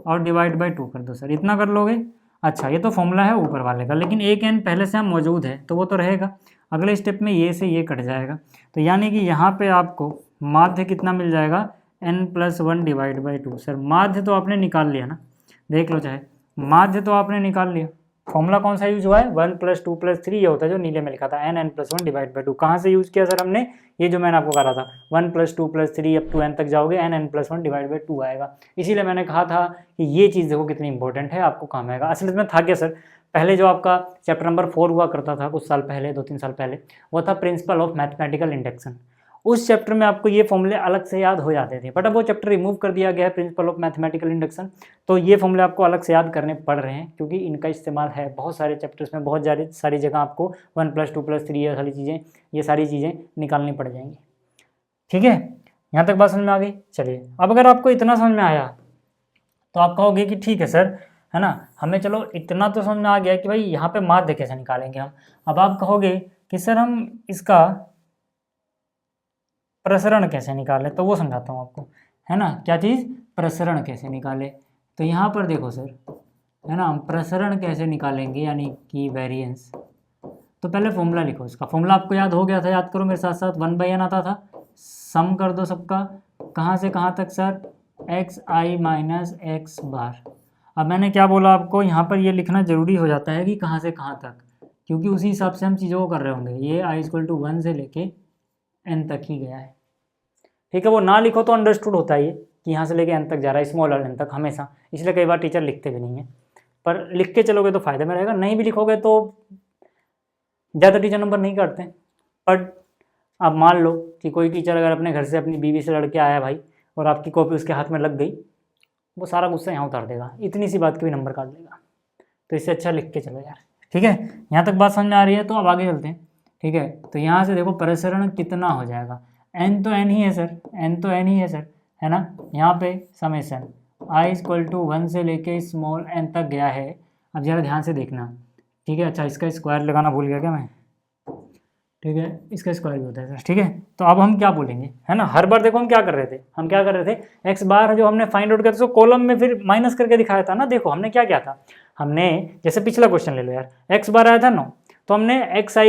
और डिवाइड बाई 2 कर दो सर, इतना कर लोगे। अच्छा, ये तो फॉर्मूला है ऊपर वाले का, लेकिन एक n पहले से हम मौजूद है तो वो तो रहेगा, अगले स्टेप में ये से ये कट जाएगा, तो यानी कि यहाँ पे आपको माध्य कितना मिल जाएगा, n+1 डिवाइड बाई 2। सर माध्य तो आपने निकाल लिया ना, देख लो चाहे, माध्य तो आपने निकाल लिया। फॉर्मूला कौन सा यूज हुआ है, 1 + 2 + 3 ये होता है जो नीले में लिखा था, n+1 डिवाइड बाई 2। कहाँ से यूज किया सर हमने, ये जो मैंने आपको कहा था 1 + 2 + 3 अप टू n तक जाओगे, n+1 डिवाइड बाई 2 आएगा। इसीलिए मैंने कहा था कि ये चीज़ देखो कितनी इंपॉर्टेंट है, आपको काम आएगा। असल में था क्या सर, पहले जो आपका चैप्टर नंबर 4 हुआ करता था कुछ साल पहले, 2-3 साल पहले, वो था प्रिंसिपल ऑफ मैथमेटिकल इंडक्शन। उस चैप्टर में आपको ये फॉर्मूले अलग से याद हो जाते थे, बट अब वो चैप्टर रिमूव कर दिया गया है, प्रिंसिपल ऑफ मैथमेटिकल इंडक्शन, तो ये फॉर्मूले आपको अलग से याद करने पड़ रहे हैं, क्योंकि इनका इस्तेमाल है बहुत सारे चैप्टर्स में, बहुत सारी जगह आपको 1 + 2 + 3 ये सारी चीज़ें निकालनी पड़ जाएंगी। ठीक है, यहाँ तक बात समझ में आ गई। चलिए, अब अगर आपको इतना समझ में आया तो आप कहोगे कि ठीक है सर, है ना, हमें चलो इतना तो समझ में आ गया कि भाई यहाँ पे माध्य कैसे निकालेंगे हम। अब आप कहोगे कि सर हम इसका प्रसरण कैसे निकालें, तो वो समझाता हूँ आपको, है ना, क्या चीज़, प्रसरण कैसे निकालें। तो यहाँ पर देखो सर, है ना, हम प्रसरण कैसे निकालेंगे, यानी कि वेरिएंस। तो पहले फॉर्मूला लिखो, इसका फॉर्मूला आपको याद हो गया था, याद करो मेरे साथ साथ, 1/n आता था, सम कर दो सबका, कहाँ से कहाँ तक सर, xi - x बार। अब मैंने क्या बोला आपको, यहाँ पर ये लिखना जरूरी हो जाता है कि कहाँ से कहाँ तक, क्योंकि उसी हिसाब से हम चीज़ों को कर रहे होंगे। ये i = 1 से लेके n तक ही गया है, ठीक है। वो ना लिखो तो अंडरस्टूड होता है ये कि यहाँ से लेके n तक जा रहा है, स्मॉल n तक हमेशा, इसलिए कई बार टीचर लिखते भी नहीं है, पर लिख के चलोगे तो फायदे में रहेगा, नहीं भी लिखोगे तो ज़्यादा टीचर नंबर नहीं काटते। बट आप मान लो कि कोई टीचर अगर अपने घर से अपनी बीवी से लड़के आया भाई, और आपकी कॉपी उसके हाथ में लग गई, वो सारा गुस्सा यहाँ उतार देगा, इतनी सी बात के भी नंबर काट देगा, तो इससे अच्छा लिख के चलो यार। ठीक है, यहाँ तक बात समझ में आ रही है, तो अब आगे चलते हैं। ठीक है, तो यहाँ से देखो प्रसरण कितना हो जाएगा, n तो n ही है सर, n तो n ही है सर, है ना। यहाँ पे समेसन i = 1 से लेके स्मॉल n तक गया है। अब ज़रा ध्यान से देखना, ठीक है। अच्छा, इसका स्क्वायर लगाना भूल गया क्या मैं, ठीक है, इसका स्क्वायर भी होता है सर, ठीक है। तो अब हम क्या बोलेंगे, है ना, हर बार देखो हम क्या कर रहे थे, x बार जो हमने फाइंड आउट किया था, तो कॉलम में फिर माइनस करके दिखाया था ना। देखो हमने क्या किया था, हमने जैसे पिछला क्वेश्चन ले लो यार, x बार आया था 9, तो हमने xi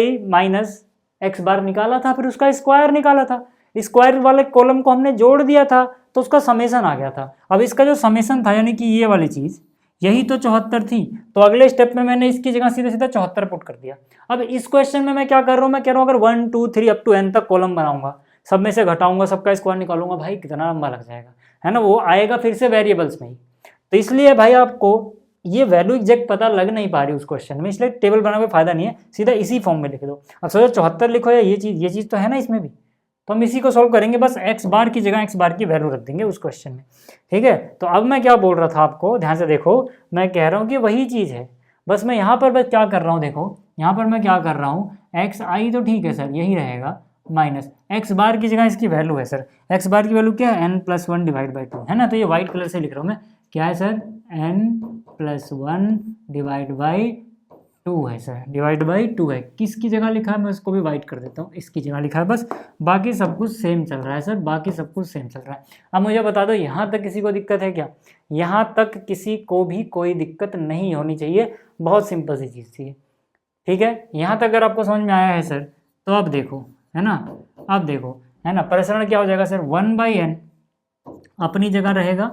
- x बार निकाला था, फिर उसका स्क्वायर निकाला था, स्क्वायर वाले कॉलम को हमने जोड़ दिया था, तो उसका समेसन आ गया था। अब इसका जो समेसन था, यानी कि ये वाली चीज़, यही तो 74 थी, तो अगले स्टेप में मैंने इसकी जगह सीधा सीधा 74 पुट कर दिया। अब इस क्वेश्चन में मैं क्या कर रहा हूँ, मैं कह रहा हूँ अगर 1 2 3 अप टू n तक कॉलम बनाऊंगा, सब में से घटाऊंगा, सबका स्क्वायर निकालूंगा, भाई कितना लंबा लग जाएगा, है ना, वो आएगा फिर से वेरिएबल्स में ही। तो इसलिए भाई आपको ये वैल्यू एग्जैक्ट पता लग नहीं पा रही उस क्वेश्चन में, इसलिए टेबल बनाने का फायदा नहीं है, सीधा इसी फॉर्म में लिख दो। अब सोचो 74 लिखो या ये चीज़ तो है ना इसमें भी, तो हम इसी को सॉल्व करेंगे, बस x बार की जगह x बार की वैल्यू रख देंगे उस क्वेश्चन में। ठीक है, तो अब मैं क्या बोल रहा था आपको, ध्यान से देखो, मैं कह रहा हूँ कि वही चीज़ है, बस मैं यहाँ पर बस क्या कर रहा हूँ, देखो यहाँ पर मैं क्या कर रहा हूँ, xi तो ठीक है सर यही रहेगा, माइनस x बार की जगह इसकी वैल्यू है सर, x बार की वैल्यू क्या है, n+1 डिवाइड बाई 2, है ना। तो ये वाइट कलर से लिख रहा हूँ मैं, क्या है सर, n+1 डिवाइड बाई 2 है सर, डिवाइड बाई 2 है। किसकी जगह लिखा है, मैं उसको भी वाइट कर देता हूँ, इसकी जगह लिखा है, बस बाकी सब कुछ सेम चल रहा है सर, बाकी सब कुछ सेम चल रहा है। अब मुझे बता दो, यहाँ तक किसी को दिक्कत है क्या, यहाँ तक किसी को भी कोई दिक्कत नहीं होनी चाहिए, बहुत सिंपल सी चीज़ थी। ठीक है, यहाँ तक अगर आपको समझ में आया है सर, तो अब देखो, है ना, अब देखो, है ना, प्रसरण क्या हो जाएगा सर, 1/n अपनी जगह रहेगा,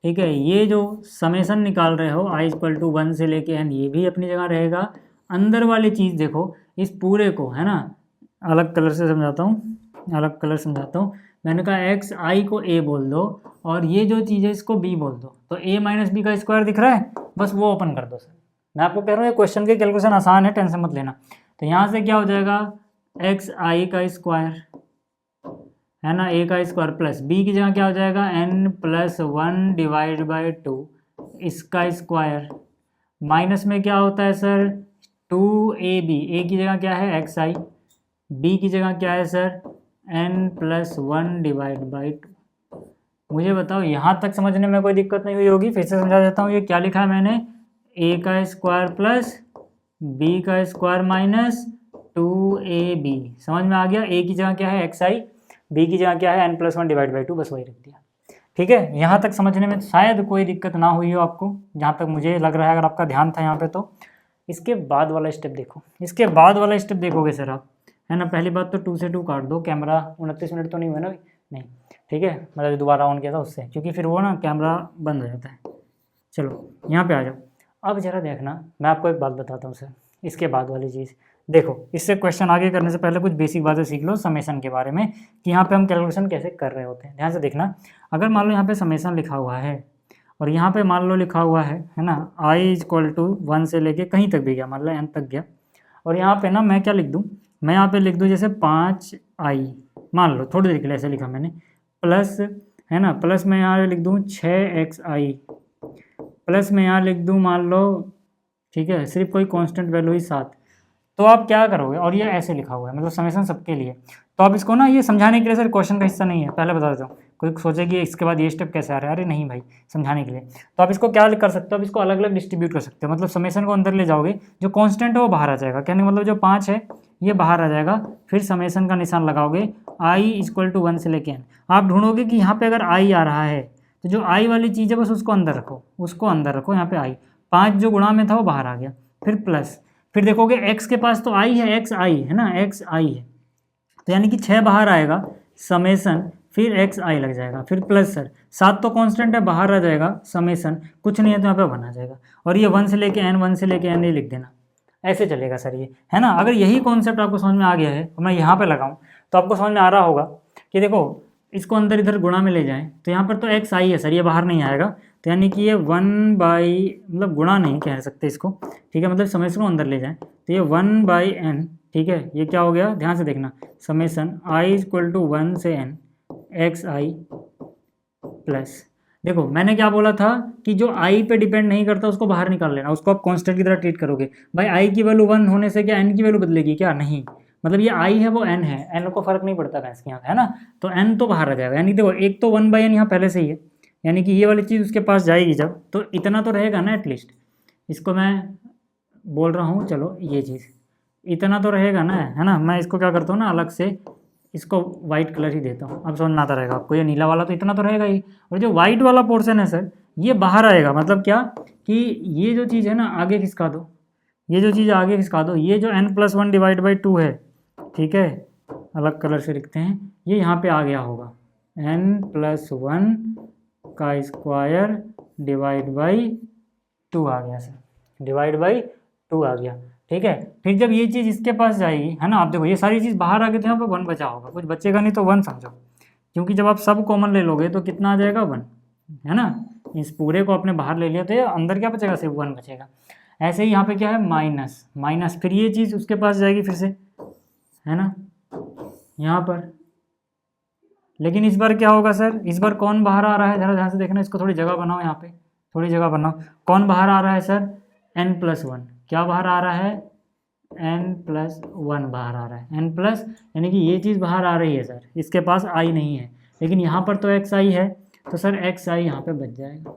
ठीक है। ये जो समेसन निकाल रहे हो i = 1 से लेके n, ये भी अपनी जगह रहेगा। अंदर वाली चीज़ देखो, इस पूरे को, है ना, अलग कलर से समझाता हूँ, अलग कलर समझाता हूँ। मैंने कहा xi को a बोल दो, और ये जो चीज़ है इसको b बोल दो, तो a - b का स्क्वायर दिख रहा है, बस वो ओपन कर दो सर। मैं आपको कह रहा हूँ ये क्वेश्चन के कैलकुलेशन आसान है, टेंशन मत लेना। तो यहाँ से क्या हो जाएगा, xi का स्क्वायर, है ना, a का स्क्वायर प्लस b की जगह क्या हो जाएगा, n+1 डिवाइड बाई 2 इसका स्क्वायर, माइनस में क्या होता है सर, 2ab, a की जगह क्या है xi, b की जगह क्या है सर, n+1 डिवाइड बाई 2। मुझे बताओ यहाँ तक समझने में कोई दिक्कत नहीं हुई होगी, फिर से समझा देता हूँ। ये क्या लिखा है मैंने, ए का स्क्वायर प्लस बी का स्क्वायर माइनस 2ab। समझ में आ गया? ए की जगह क्या है xi, बी की जगह क्या है n+1 डिवाइड बाई 2, बस वही रख दिया। ठीक है, यहाँ तक समझने में शायद कोई दिक्कत ना हुई हो आपको, जहाँ तक मुझे लग रहा है, अगर आपका ध्यान था यहाँ पे तो। इसके बाद वाला स्टेप देखो, इसके बाद वाला स्टेप देखोगे सर आप, है ना। पहली बात तो 2 से 2 काट दो, कैमरा 29 मिनट तो नहीं हुआ ना नहीं, ठीक है, मतलब दोबारा ऑन किया था उससे, क्योंकि फिर वो ना कैमरा बंद हो जाता है। चलो यहाँ पे आ जाओ, अब जरा देखना, मैं आपको एक बात बताता हूँ सर, इसके बाद वाली चीज़ देखो। इससे क्वेश्चन आगे करने से पहले कुछ बेसिक बातें सीख लो समेशन के बारे में, कि यहाँ पे हम कैलकुलेशन कैसे कर रहे होते हैं। ध्यान से देखना, अगर मान लो यहाँ पे समेशन लिखा हुआ है और यहाँ पे मान लो लिखा हुआ है ना, i = 1 से लेके कहीं तक भी गया, मान लो n तक गया, और यहाँ पे ना मैं क्या लिख दूँ, मैं यहाँ पे लिख दूँ जैसे 5i, मान लो थोड़ी देर के लिए ऐसे लिखा मैंने, प्लस, है ना, प्लस मैं यहाँ लिख दूँ 6xi, प्लस मैं यहाँ लिख दूँ मान लो, ठीक है, सिर्फ कोई कांस्टेंट वैल्यू ही 7। तो आप क्या करोगे, और ये ऐसे लिखा हुआ है, मतलब समेशन सबके लिए, तो आप इसको ना, ये समझाने के लिए सर क्वेश्चन का हिस्सा नहीं है, पहले बता देता हूँ। कोई सोचे कि इसके बाद ये स्टेप कैसे आ रहा है, अरे नहीं भाई, समझाने के लिए। तो आप इसको क्या कर सकते हो, आप इसको अलग अलग डिस्ट्रीब्यूट कर सकते हो, मतलब समेशन को अंदर ले जाओगे, जो कांस्टेंट है वो बाहर आ जाएगा, कहने का मतलब जो 5 है ये बाहर आ जाएगा, फिर समेशन का निशान लगाओगे, i = 1 से लेके n। आप ढूंढोगे कि यहाँ पे अगर i आ रहा है, तो जो i वाली चीज़ है बस उसको अंदर रखो, उसको अंदर रखो, यहाँ पे i 5 जो गुणा में था वो बाहर आ गया, फिर प्लस, फिर देखोगे x के पास तो i है, xi है ना, xi है, तो यानी कि 6 बाहर आएगा, समेशन, फिर xi लग जाएगा, फिर प्लस सर 7 तो कांस्टेंट है, बाहर आ जाएगा, समेशन, कुछ नहीं है तो यहाँ पे 1 आ जाएगा, और ये 1 से लेके n, 1 से लेके n ही लिख देना, ऐसे चलेगा सर ये, है ना। अगर यही कॉन्सेप्ट आपको समझ में आ गया है, तो मैं यहाँ पे लगाऊँ तो आपको समझ में आ रहा होगा कि देखो, इसको अंदर इधर गुणा में ले जाएं तो यहाँ पर तो xi है सर, ये बाहर नहीं आएगा, तो यानी कि ये 1 मतलब गुणा नहीं कह सकते इसको, ठीक है, मतलब समेशन को अंदर ले जाएं तो ये 1/n, ठीक है, ये क्या हो गया, ध्यान से देखना, समेशन i = 1 से n xi प्लस, देखो मैंने क्या बोला था कि जो i पे डिपेंड नहीं करता उसको बाहर निकाल लेना, उसको आप कांस्टेंट की तरह ट्रीट करोगे। भाई i की वैल्यू 1 होने से क्या n की वैल्यू बदलेगी क्या, नहीं, मतलब ये i है वो n है, n को फर्क नहीं पड़ता भैंस के यहाँ, है ना, तो n तो बाहर आ जाएगा, यानी देखो एक तो 1/n यहाँ पहले से ही है, यानी कि ये वाली चीज़ उसके पास जाएगी जब, तो इतना तो रहेगा ना एटलीस्ट, इसको मैं बोल रहा हूँ, चलो ये चीज़ इतना तो रहेगा ना, है ना। मैं इसको क्या करता हूँ ना, अलग से इसको वाइट कलर ही देता हूँ, अब समझ में आता रहेगा आपको, ये नीला वाला तो इतना तो रहेगा ही, और जो वाइट वाला पोर्शन है सर ये बाहर आएगा, मतलब क्या कि ये जो चीज़ है ना आगे खिसका दो, ये जो चीज़ आगे खिसका दो, ये जो n+1 डिवाइड बाई 2 है, ठीक है, अलग कलर से लिखते हैं, ये यहाँ पे आ गया होगा, n+1 का स्क्वायर डिवाइड बाई 2 आ गया सर, डिवाइड बाई 2 आ गया, ठीक है। फिर जब ये चीज़ इसके पास जाएगी, है ना, आप देखो ये सारी चीज़ बाहर आ गई तो यहाँ पे 1 बचा होगा, कुछ बचेगा नहीं तो 1 समझो, क्योंकि जब आप सब कॉमन ले लोगे तो कितना आ जाएगा 1, है ना, इस पूरे को आपने बाहर ले लिया तो ये अंदर क्या बचेगा, सिर्फ 1 बचेगा। ऐसे ही यहाँ पे क्या है, माइनस माइनस, फिर ये चीज़ उसके पास जाएगी फिर से, है ना, यहाँ पर, लेकिन इस बार क्या होगा सर, इस बार कौन बाहर आ रहा है, जरा ध्यान से देखना, इसको थोड़ी जगह बनाओ, यहाँ पे थोड़ी जगह बनाओ, कौन बाहर आ रहा है सर, n+1, क्या बाहर आ रहा है, n+1 बाहर आ रहा है, n+, यानी कि ये चीज़ बाहर आ रही है सर, इसके पास i नहीं है, लेकिन यहाँ पर तो xi है, तो सर xi यहाँ पे बच जाएगा।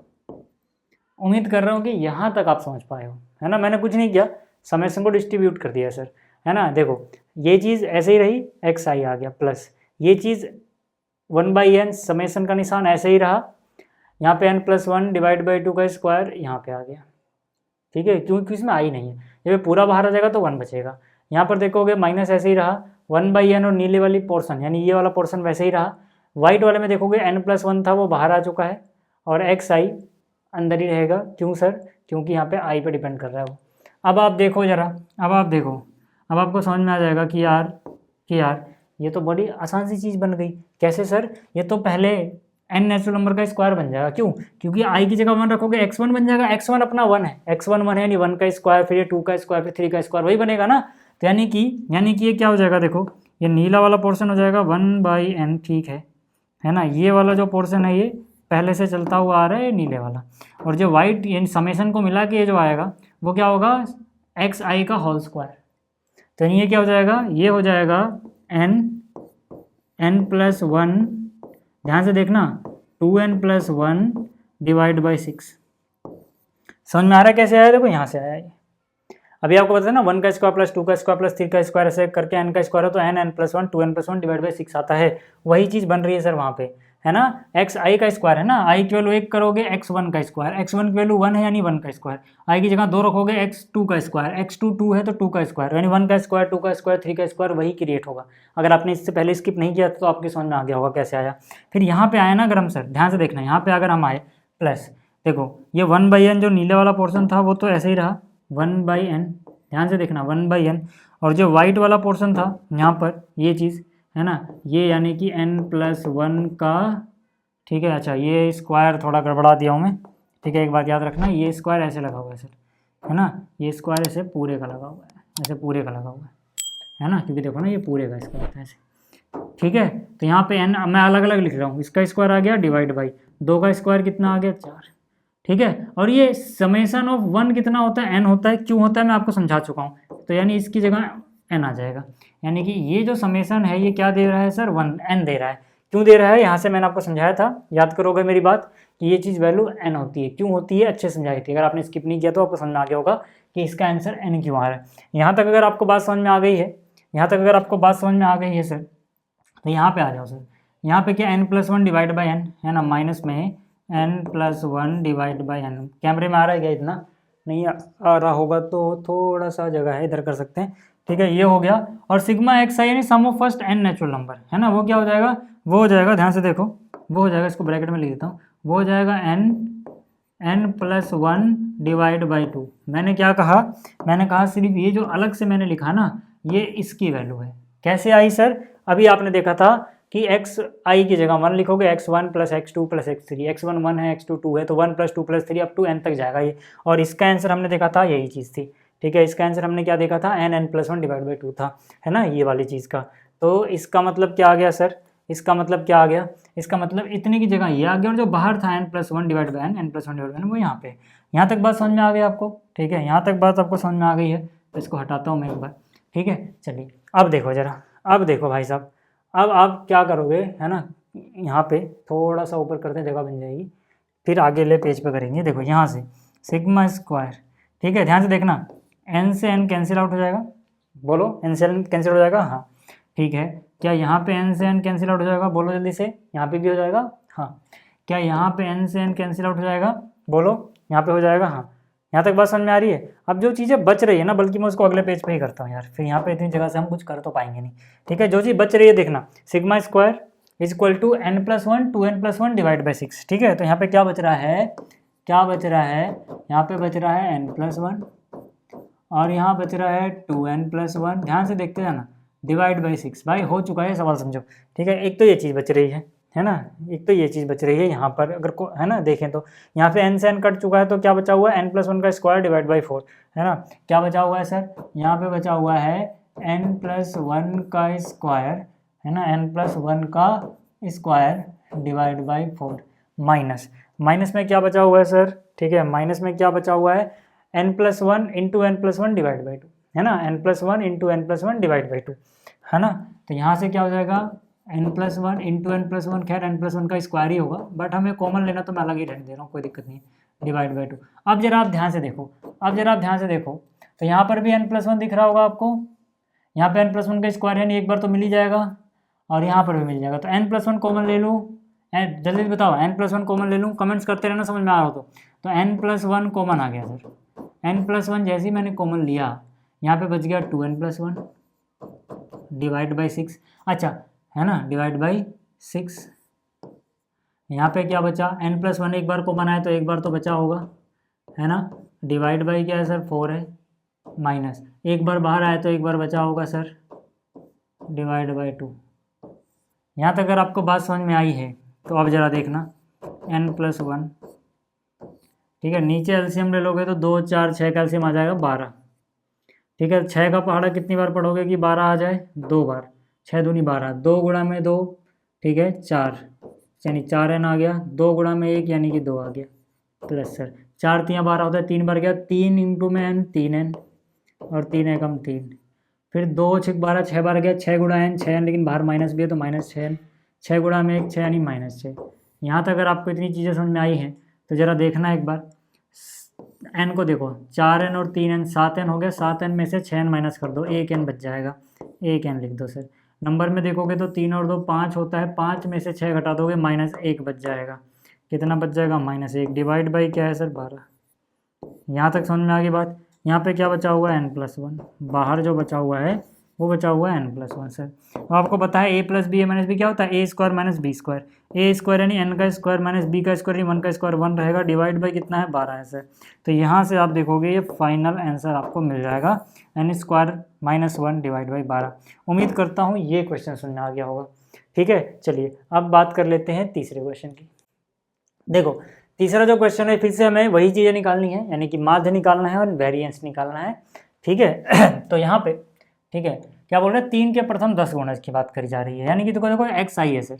उम्मीद कर रहा हूँ कि यहाँ तक आप समझ पाए हो, है ना, मैंने कुछ नहीं किया, समेशन को डिस्ट्रीब्यूट कर दिया सर, है ना। देखो ये चीज़ ऐसे ही रही, xi आ गया, प्लस ये चीज़ 1/n, समेशन का निशान ऐसे ही रहा, यहाँ पे n+1 डिवाइड बाई 2 का स्क्वायर यहाँ पे आ गया, ठीक है, क्योंकि इसमें आई नहीं है, जब पूरा बाहर आ जाएगा तो 1 बचेगा। यहाँ पर देखोगे माइनस ऐसे ही रहा, 1/n, और नीले वाली पोर्शन यानी ये वाला पोर्शन वैसे ही रहा, वाइट वाले में देखोगे n+1 था वो बाहर आ चुका है, और xi अंदर ही रहेगा, क्यों सर, क्योंकि यहाँ पे i पे डिपेंड कर रहा है वो। अब आप देखो जरा, अब आप देखो, अब आपको समझ में आ जाएगा कि यार ये तो बड़ी आसान सी चीज़ बन गई। कैसे सर, ये तो पहले n नेचुरल नंबर का स्क्वायर बन जाएगा, क्यों, क्योंकि i की जगह 1 रखोगे, x1 बन जाएगा, x1 अपना 1 है, x1 1 है, यानी 1 का स्क्वायर, फिर ये 2 का स्क्वायर, फिर 3 का स्क्वायर, वही बनेगा ना। तो यानी कि ये क्या हो जाएगा, देखो ये नीला वाला पोर्शन हो जाएगा 1/n, ठीक है ना, ये वाला जो पोर्शन है ये पहले से चलता हुआ आ रहा है नीले वाला, और जो वाइट यानी समेशन को मिला के ये जो आएगा वो क्या होगा, xi का होल स्क्वायर, तो ये क्या हो जाएगा, ये हो जाएगा n+1, ध्यान से देखना, 2n+1 डिवाइड बाई 6, समझ में आ रहा है कैसे आया? देखो यहाँ से आया ये। अभी आपको पता है ना 1 का स्क्वायर प्लस 2 का स्क्वायर प्लस 3 का स्क्वायर ऐसे करके n का स्क्वायर है तो n n+1 2n+1 divide by 6 आता है। वही चीज़ बन रही है सर वहाँ पे, है ना। x i का स्क्वायर है ना, i की वैल्यू 1 करोगे x1 का स्क्वायर, x1 की वैल्यू 1 है यानी 1 का स्क्वायर, i की जगह 2 रखोगे x2 का स्क्वायर, x2 2 है तो 2 का स्क्वायर यानी 1 का स्क्वायर 2 का स्क्वायर 3 का स्क्वायर वही क्रिएट होगा। अगर आपने इससे पहले स्किप नहीं किया तो आपके समझ में आ गया होगा कैसे आया। फिर यहाँ पे आया ना अगर हम सर ध्यान से देखना, यहाँ पे अगर हम आए प्लस, देखो ये 1/n जो नीले वाला पोर्शन था वो तो ऐसे ही रहा 1/n, ध्यान से देखना 1/n, और जो वाइट वाला पोर्शन था यहाँ पर ये चीज़ है ना, ये यानी कि n+1 का, ठीक है। अच्छा ये स्क्वायर थोड़ा गड़बड़ा दिया हूँ मैं, ठीक है। एक बात याद रखना, ये स्क्वायर ऐसे लगा हुआ है सर, है ना, ये स्क्वायर ऐसे पूरे का लगा हुआ है, ऐसे पूरे का लगा हुआ है ना, क्योंकि देखो ना ये पूरे का इसका होता है ऐसे, ठीक है। तो यहाँ पे n मैं अलग अलग लिख रहा हूँ, इसका स्क्वायर आ गया डिवाइड बाई 2 का स्क्वायर कितना आ गया 4, ठीक है। और ये समेसन ऑफ 1 कितना होता है, n होता है, क्यों होता है मैं आपको समझा चुका हूँ, तो यानी इसकी जगह n आ जाएगा, यानी कि ये जो समेसन है ये क्या दे रहा है सर 1 n दे रहा है। क्यों दे रहा है, यहाँ से मैंने आपको समझाया था, याद करोगे मेरी बात, कि ये चीज़ वैल्यू n होती है, क्यों होती है अच्छे समझाई थी। अगर आपने स्किप नहीं किया तो आपको समझ में आ गया होगा कि इसका आंसर n क्यों आ रहा है। यहाँ तक अगर आपको बात समझ में आ गई है, यहाँ तक अगर आपको बात समझ में आ गई है सर, तो यहाँ पे आ जाओ सर। यहाँ पे क्या n+1 डिवाइड बाई n है ना, माइनस में n+1 डिवाइड बाई n। कैमरे में आ रहा है क्या? इतना नहीं आ रहा होगा तो थोड़ा सा जगह है इधर कर सकते हैं, ठीक है। ये हो गया, और सिग्मा एक्स आई यानी sum of first n natural number है ना, वो क्या हो जाएगा, वो हो जाएगा, ध्यान से देखो, वो हो जाएगा, इसको ब्रैकेट में लिख देता हूँ, वो हो जाएगा n+1 डिवाइड बाई 2। मैंने क्या कहा, मैंने कहा सिर्फ ये जो अलग से मैंने लिखा ना ये इसकी वैल्यू है। कैसे आई सर, अभी आपने देखा था कि एक्स आई की जगह 1 लिखोगे, x1 plus x2 plus x3, x1 1 है x2 2 है तो 1 + 2 + 3 अप टू n तक जाएगा ये। और इसका आंसर हमने देखा था यही चीज़ थी, ठीक है। इसका आंसर हमने क्या देखा था, n+1 डिवाइड बाई 2 था, है ना, ये वाली चीज़ का। तो इसका मतलब क्या आ गया सर, इसका मतलब क्या आ गया, इसका मतलब इतने की जगह ये आ गया, और जो बाहर था n+1 divide by n, n+1 divide by n वो यहाँ पे। यहाँ तक बात समझ में आ गई आपको, ठीक है, यहाँ तक बात आपको समझ में आ गई है, तो इसको हटाता हूँ मैं एक बार, ठीक है। चलिए अब देखो जरा, अब देखो भाई साहब, अब आप क्या करोगे, है ना, यहाँ पे थोड़ा सा ऊपर करते जगह बन जाएगी, फिर आगे ले पेज पे करेंगे। देखो यहाँ से सिग्मा स्क्वायर, ठीक है, ध्यान से देखना, n से n कैंसिल आउट हो जाएगा, बोलो n से n कैंसिल हो जाएगा, हाँ ठीक है। क्या यहाँ पे n से n कैंसिल आउट हो जाएगा, बोलो जल्दी से, यहाँ पे भी हो जाएगा, हाँ। क्या यहाँ पे n से n कैंसिल आउट हो जाएगा, बोलो, यहाँ पे हो जाएगा, हाँ। यहाँ तक बात समझ में आ रही है। अब जो चीज़ें बच रही है ना, बल्कि मैं उसको अगले पेज पे ही करता हूँ यार, फिर यहाँ पे इतनी जगह से हम कुछ कर तो पाएंगे नहीं, ठीक है। जो चीज़ बच रही है देखना, sigma square is equal to n+1 2n+1 divide by 6, ठीक है। तो यहाँ पे क्या बच रहा है, क्या बच रहा है, यहाँ पे बच रहा है n+1 और यहाँ बच रहा है 2n+1, ध्यान से देखते जाना, डिवाइड बाई 6। भाई हो चुका है सवाल, समझो, ठीक है। एक तो ये चीज़ बच रही है ना, एक तो ये चीज़ बच रही है यहाँ पर, अगर को है ना देखें तो यहाँ पे n से n कट चुका है, तो क्या बचा हुआ है n+1 का स्क्वायर डिवाइड बाई 4, है ना। क्या बचा हुआ है सर, यहाँ पे बचा हुआ है n+1 का स्क्वायर, है ना, n+1 का square divide by 4, minus, minus में क्या बचा हुआ है सर, ठीक है, माइनस में क्या बचा हुआ है n+1 into n+1 divide by 2, है ना, n+1 into n+1 divide by 2, है ना। तो यहाँ से क्या हो जाएगा n+1 इंटू n+1, खैर n+1 का स्क्वायर ही होगा, बट हमें कॉमन लेना तो मैं अलग ही रहने दे रहा हूँ, कोई दिक्कत नहीं, डिवाइड बाई 2। अब जरा आप ध्यान से देखो, अब जरा आप ध्यान से देखो, तो यहाँ पर भी n+1 दिख रहा होगा आपको, यहाँ पे n+1 का स्क्वायर यानी एक बार तो मिल ही जाएगा, और यहाँ पर भी मिल जाएगा। तो n+1 कॉमन ले लूँ, जल्दी बताओ n+1 कॉमन ले लूँ, कमेंट्स करते रहना, समझ में आ रहा हो तो n+1 कॉमन आ गया सर, n+1 जैसे ही मैंने कॉमन लिया, यहाँ पे बच गया 2n+1 डिवाइड बाई 6, अच्छा है ना, डिवाइड बाई 6। यहाँ पे क्या बचा, n+1 एक बार कॉमन आया तो एक बार तो बचा होगा, है ना, डिवाइड बाई क्या है सर 4 है, माइनस एक बार बाहर आया तो एक बार बचा होगा सर, डिवाइड बाई 2। यहाँ तक अगर आपको बात समझ में आई है तो अब ज़रा देखना n+1, ठीक है, नीचे एलसीएम ले लोगे तो 2 4 6 का एलसीएम आ जाएगा 12, ठीक है। 6 का पहाड़ा कितनी बार पढ़ोगे कि 12 आ जाए, 2 बार, 6 दूनी 12, 2 गुणा में 2, ठीक है 4, यानी 4n आ गया, 2 गुणा में 1 यानी कि 2 आ गया, प्लस सर 4 3 12 होता है, 3 बार गया, 3 इंटू में n 3n, और 3 एकम 3, फिर 2 6 12, 6 बार गया, 6 गुणा n 6n, लेकिन बाहर माइनस भी है तो -6n, 6 गुणा में 1 6 यानी -6। यहाँ तक अगर आपको इतनी चीज़ें समझ में आई हैं तो ज़रा देखना एक बार, n को देखो 4n और 3n 7n हो गया, 7n में से 6n माइनस कर दो, 1n बच जाएगा, 1n लिख दो सर। नंबर में देखोगे तो 3 और 2 5 होता है, 5 में से 6 घटा दोगे -1 बच जाएगा। कितना बच जाएगा? -1 डिवाइड बाई क्या है सर 12। यहाँ तक समझ में आ गई बात। यहाँ पे क्या बचा हुआ है n+1, बाहर जो बचा हुआ है वो बचा हुआ है n+1 सर। अब आपको पता है a + b a - b क्या होता है? a² - b², a² यानी n का स्क्वायर माइनस b का स्क्वायर यानी 1 का स्क्वायर 1 रहेगा, डिवाइड बाई कितना है 12 है सर। तो यहाँ से आप देखोगे ये फाइनल आंसर आपको मिल जाएगा n² - 1 डिवाइड बाई 12। उम्मीद करता हूँ ये क्वेश्चन समझ में आ गया होगा। ठीक है, चलिए अब बात कर लेते हैं तीसरे क्वेश्चन की। देखो तीसरा जो क्वेश्चन है फिर से हमें वही चीज़ें निकालनी है, यानी कि माध्य निकालना है और वेरिएंस निकालना है। ठीक है तो यहाँ पे ठीक है क्या बोल रहे हैं, 3 के प्रथम 10 गुणज की बात करी जा रही है, यानी कि देखो xi है सर,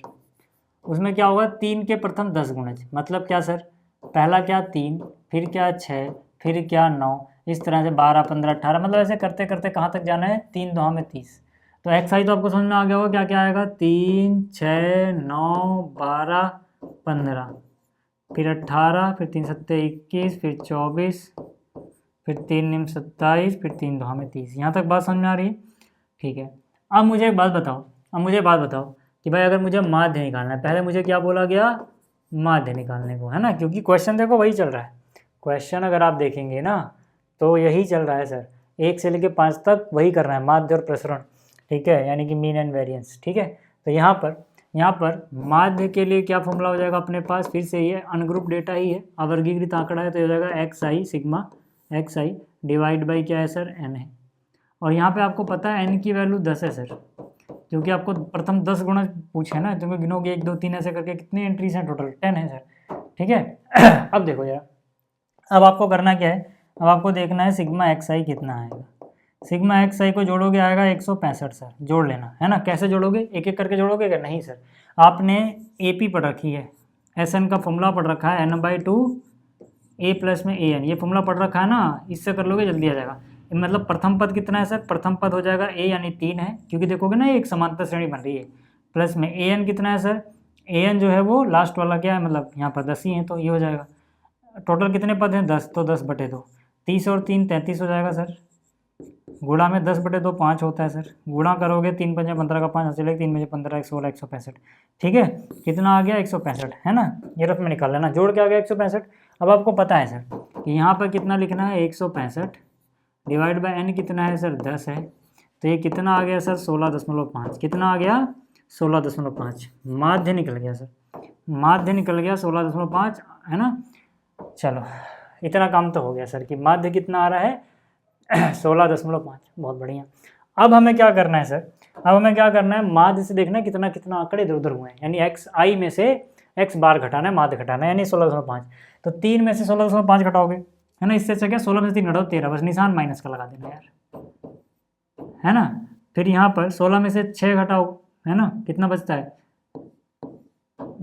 उसमें क्या होगा 3 के प्रथम 10 गुणज, मतलब क्या सर, पहला क्या 3, फिर क्या 6, फिर क्या 9, इस तरह से 12 15 18, मतलब ऐसे करते करते कहाँ तक जाना है, 3 2 में 30। तो xi तो आपको समझ में आ गया होगा क्या क्या आएगा, 3 6 9 12 15, फिर 18, फिर 3 7 21, फिर 24, फिर 3 9 27, फिर 3 2 में 30। यहाँ तक बात समझ में आ रही है? ठीक है, अब मुझे एक बात बताओ कि भाई अगर मुझे माध्य निकालना है, पहले मुझे क्या बोला गया, माध्य निकालने को, है ना, क्योंकि क्वेश्चन देखो वही चल रहा है। क्वेश्चन अगर आप देखेंगे ना तो यही चल रहा है सर, 1 से लेकर 5 तक वही कर रहा है, माध्य और प्रसरण। ठीक है, यानी कि मीन एंड वेरिएंस। ठीक है, तो यहाँ पर माध्य के लिए क्या फॉर्मूला हो जाएगा अपने पास, फिर से ये अनग्रुप डेटा ही है, अवर्गीकृत आंकड़ा है, तो हो जाएगा xi sigma xi divide by क्या है सर, n है। और यहाँ पे आपको पता है n की वैल्यू 10 है सर, क्योंकि आपको प्रथम 10 गुणा पूछे ना, तो गिनोगे 1 2 3 ऐसे करके कितनी एंट्रीज हैं टोटल, 10 है सर। ठीक है अब देखो जरा, अब आपको करना क्या है, अब आपको देखना है सिग्मा xi कितना आएगा। सिग्मा xi को जोड़ोगे आएगा 165 सर, जोड़ लेना है ना। कैसे जोड़ोगे, एक एक करके जोड़ोगे क्या? नहीं सर, आपने AP पढ़ रखी है, SN का फॉर्मूला पढ़ रखा है, n/2 a प्लस में an, ये फॉर्मूला पढ़ रखा है ना, इससे कर लोगे जल्दी आ जाएगा। मतलब प्रथम पद कितना है सर, प्रथम पद हो जाएगा a यानी 3 है, क्योंकि देखोगे ना ये एक समांतर श्रेणी बन रही है, प्लस में an कितना है सर, an जो है वो लास्ट वाला क्या है, मतलब यहाँ पर 10 ही है, तो ये हो जाएगा। टोटल कितने पद हैं 10, तो 10/2, 30 और 3 33 हो जाएगा सर। गुणा में 10/2 5 होता है सर, गुणा करोगे 3 5 15 का 5 चलेगा, 3 5 15 16 165। ठीक है, कितना आ गया 165, है ना, ये रफ में निकाल लेना, जोड़ के आ गया 165। अब आपको पता है सर कि यहाँ पर कितना लिखना है, 165 डिवाइड बाय n कितना है सर, 10 है, तो ये कितना आ गया सर 16.5, कितना आ गया 16.5, माध्य निकल गया सर, माध्य निकल गया 16.5, है ना। चलो इतना काम तो हो गया सर कि माध्य कितना आ रहा है 16.5, बहुत बढ़िया। अब हमें क्या करना है सर, अब हमें क्या करना है, माध्य से देखना है कितना कितना आंकड़े इधर उधर हुए हैं, यानी xi में से x बार घटाना है, माध्य घटाना है, यानी 16.5। तो 3 में से 16.5 घटाओगे, है ना, इससे अच्छा क्या 16 में से 3 घटाओ 13, बस निशान माइनस का लगा देना यार, है ना। फिर यहाँ पर 16 में से 6 घटाओ, है ना, कितना बचता है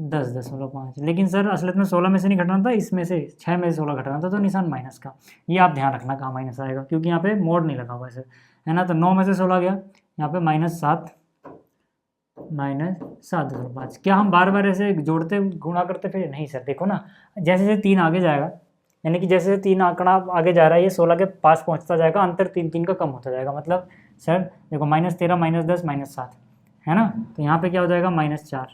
10.5, लेकिन सर असलियत में 16 में से नहीं घटाना था, इसमें से 6 में से 16 घटाना था, तो निशान माइनस का, ये आप ध्यान रखना कहाँ माइनस आएगा, क्योंकि यहाँ पे मोड नहीं लगा हुआ है सर, है ना। तो 9 में से 16 गया, यहाँ पे -7.5। क्या हम बार बार ऐसे जोड़ते गुणा करते फिर, नहीं सर, देखो ना जैसे जैसे 3 आगे जाएगा, यानी कि जैसे 3 आंकड़ा आगे जा रहा है, ये 16 के पास पहुँचता जाएगा, अंतर 3 3 का कम होता जाएगा, मतलब सर देखो -13 -10 -7, है ना। तो यहाँ पे क्या हो जाएगा -4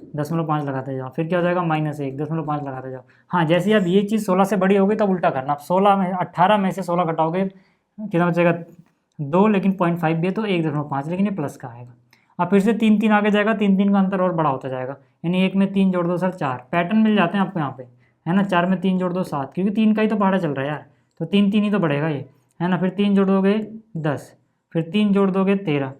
0.5 लगाते जाओ, फिर क्या हो जाएगा -1 0.5 लगाते जाओ। हाँ, जैसे अब ये चीज़ 16 से बड़ी होगी तब उल्टा करना, आप 18 में से 16 घटाओगे कितना बचेगा 2, लेकिन 0.5 भी है तो 1.5, लेकिन ये प्लस का आएगा। अब फिर से 3 3 आगे जाएगा, 3 3 का अंतर और बड़ा होता जाएगा, यानी 1 में 3 जोड़ दो सर 4, पैटर्न मिल जाते हैं आपको यहाँ पे, है ना। 4 में 3 जोड़ दो 7, क्योंकि 3 का ही तो पहाड़ा चल रहा है यार, तो 3 3 ही तो बढ़ेगा ये, है ना। फिर 3 जोड़ दोगे 10, फिर 3 जोड़ दोगे 13।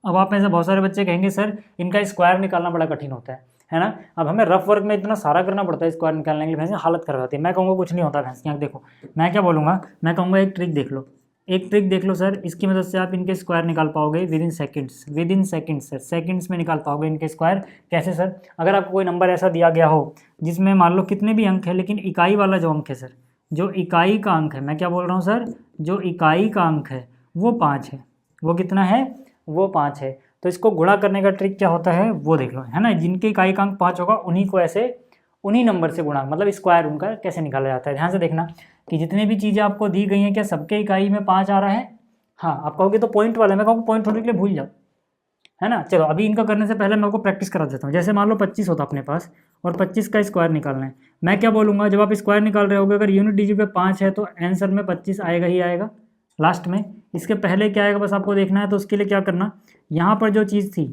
अब आप में से बहुत सारे बच्चे कहेंगे सर इनका स्क्वायर निकालना बड़ा कठिन होता है ना। अब हमें रफ वर्क में इतना सारा करना पड़ता है स्क्वायर निकालने के लिए, भैंस हालत खराब होती है। मैं कहूँगा कुछ नहीं होता भैंस की आँख, देखो मैं क्या बोलूँगा, मैं कहूँगा एक ट्रिक देख लो, एक ट्रिक देख लो सर, इसकी मदद से आप इनके स्क्वायर निकाल पाओगे with in seconds sir, seconds में निकाल पाओगे इनके स्क्वायर। कैसे सर, अगर आपको कोई नंबर ऐसा दिया गया हो जिसमें मान लो कितने भी अंक है, लेकिन इकाई वाला जो अंक है सर, जो इकाई का अंक है, मैं क्या बोल रहा हूँ सर, जो इकाई का अंक है वो 5 है, वो कितना है, वो 5 है। तो इसको गुणा करने का ट्रिक क्या होता है वो देख लो, है ना। जिनके इकाई का अंक 5 होगा उन्हीं को ऐसे उन्हीं नंबर से गुणा, मतलब स्क्वायर उनका कैसे निकाला जाता है, ध्यान से देखना। कि जितने भी चीज़ें आपको दी गई हैं क्या सबके इकाई में 5 आ रहा है? हाँ, आप कहोगे तो पॉइंट वाला, मैं कहूँगा पॉइंट होने के लिए भूल जाओ, है ना। चलो अभी इनका करने से पहले मैं आपको प्रैक्टिस करा देता हूँ। जैसे मान लो 25 होता अपने पास और 25 का स्क्वायर निकालना है। मैं क्या बोलूँगा, जब आप स्क्वायर निकाल रहे होगे अगर यूनिट डिजिट पे 5 है तो आंसर में 25 आएगा ही आएगा लास्ट में। इसके पहले क्या आएगा बस आपको देखना है। तो उसके लिए क्या करना, यहाँ पर जो चीज़ थी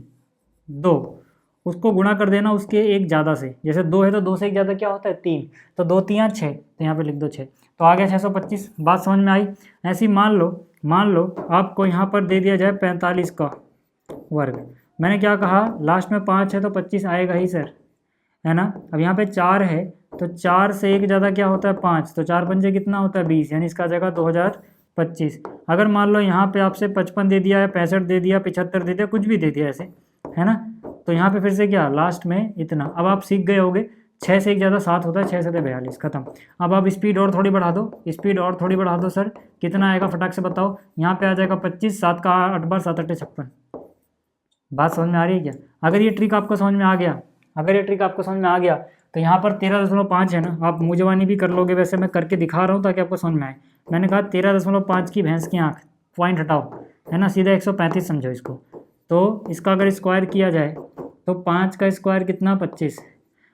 2 उसको गुणा कर देना उसके एक ज़्यादा से। जैसे 2 है तो 2 से एक ज़्यादा क्या होता है 3, तो 2 3 6, तो यहाँ पे लिख दो 6, तो आ गया 625। बात समझ में आई। ऐसी मान लो आपको यहाँ पर दे दिया जाए 45 का वर्ग। मैंने क्या कहा, लास्ट में 5 है तो 25 आएगा ही सर, है ना। अब यहाँ पे 4 है तो 4 से एक ज़्यादा क्या होता है 5, तो 4 पंजे कितना होता है 20, यानी इसका जगह 2025। अगर मान लो यहाँ पे आपसे 55 दे दिया है, 65 दे दिया, 75 दे दिया, कुछ भी दे दिया ऐसे, है ना, तो यहाँ पे फिर से क्या लास्ट में इतना। अब आप सीख गए होगे 6 से एक ज़्यादा 7 होता है, 6 से 42 खत्म। अब आप स्पीड और थोड़ी बढ़ा दो, स्पीड और थोड़ी बढ़ा दो सर, कितना आएगा फटाक से बताओ। यहाँ पे आ जाएगा 25, 7 का 8 बार 7 8 56। बात समझ में आ रही है क्या? अगर ये ट्रिक आपको समझ में आ गया, तो यहाँ पर 13.5 है ना, आप मुँहजबानी भी कर लोगे, वैसे मैं करके दिखा रहा हूँ ताकि आपको समझ में आए। मैंने कहा 13.5 की भैंस की आँख, पॉइंट हटाओ, है ना, सीधा 135 समझो इसको। तो इसका अगर स्क्वायर किया जाए तो 5 का स्क्वायर कितना 25।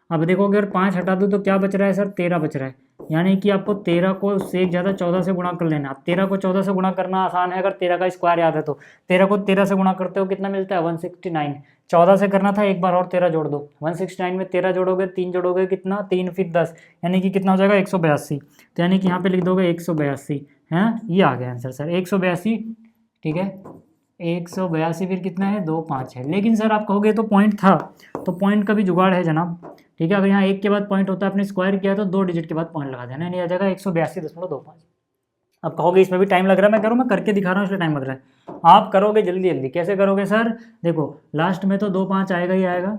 अब देखोगे अगर 5 हटा दो तो क्या बच रहा है सर, 13 बच रहा है। यानी कि आपको 13 को उससे एक ज़्यादा 14 से गुणा कर लेना। अब 13 को 14 से गुणा करना आसान है अगर 13 का स्क्वायर याद है तो। 13 को 13 से गुणा करते हो कितना मिलता है 169। 14 से करना था, एक बार और 13 जोड़ दो। 169 में 13 जोड़ोगे, 3 जोड़ोगे कितना 3 फिर 10, यानी कि कितना हो जाएगा 182। तो यानी कि यहाँ पे लिख दोगे 182, है, ये आ गया आंसर सर 182। ठीक है, 182 फिर कितना है 25 है। लेकिन सर आप कहोगे तो पॉइंट था, तो पॉइंट का भी जुगाड़ है जनाब। ठीक है, अगर यहाँ 1 के बाद पॉइंट होता है, आपने स्क्वायर किया तो 2 डिजिट के बाद पॉइंट लगा देना, नहीं आ जाएगा 182.25। अब कहोगे इसमें भी टाइम लग रहा है, मैं करूँ, मैं करके दिखा रहा हूँ इसलिए टाइम लग रहा है। आप करोगे जल्दी जल्दी, कैसे करोगे सर, देखो लास्ट में तो 25 आएगा ही आएगा,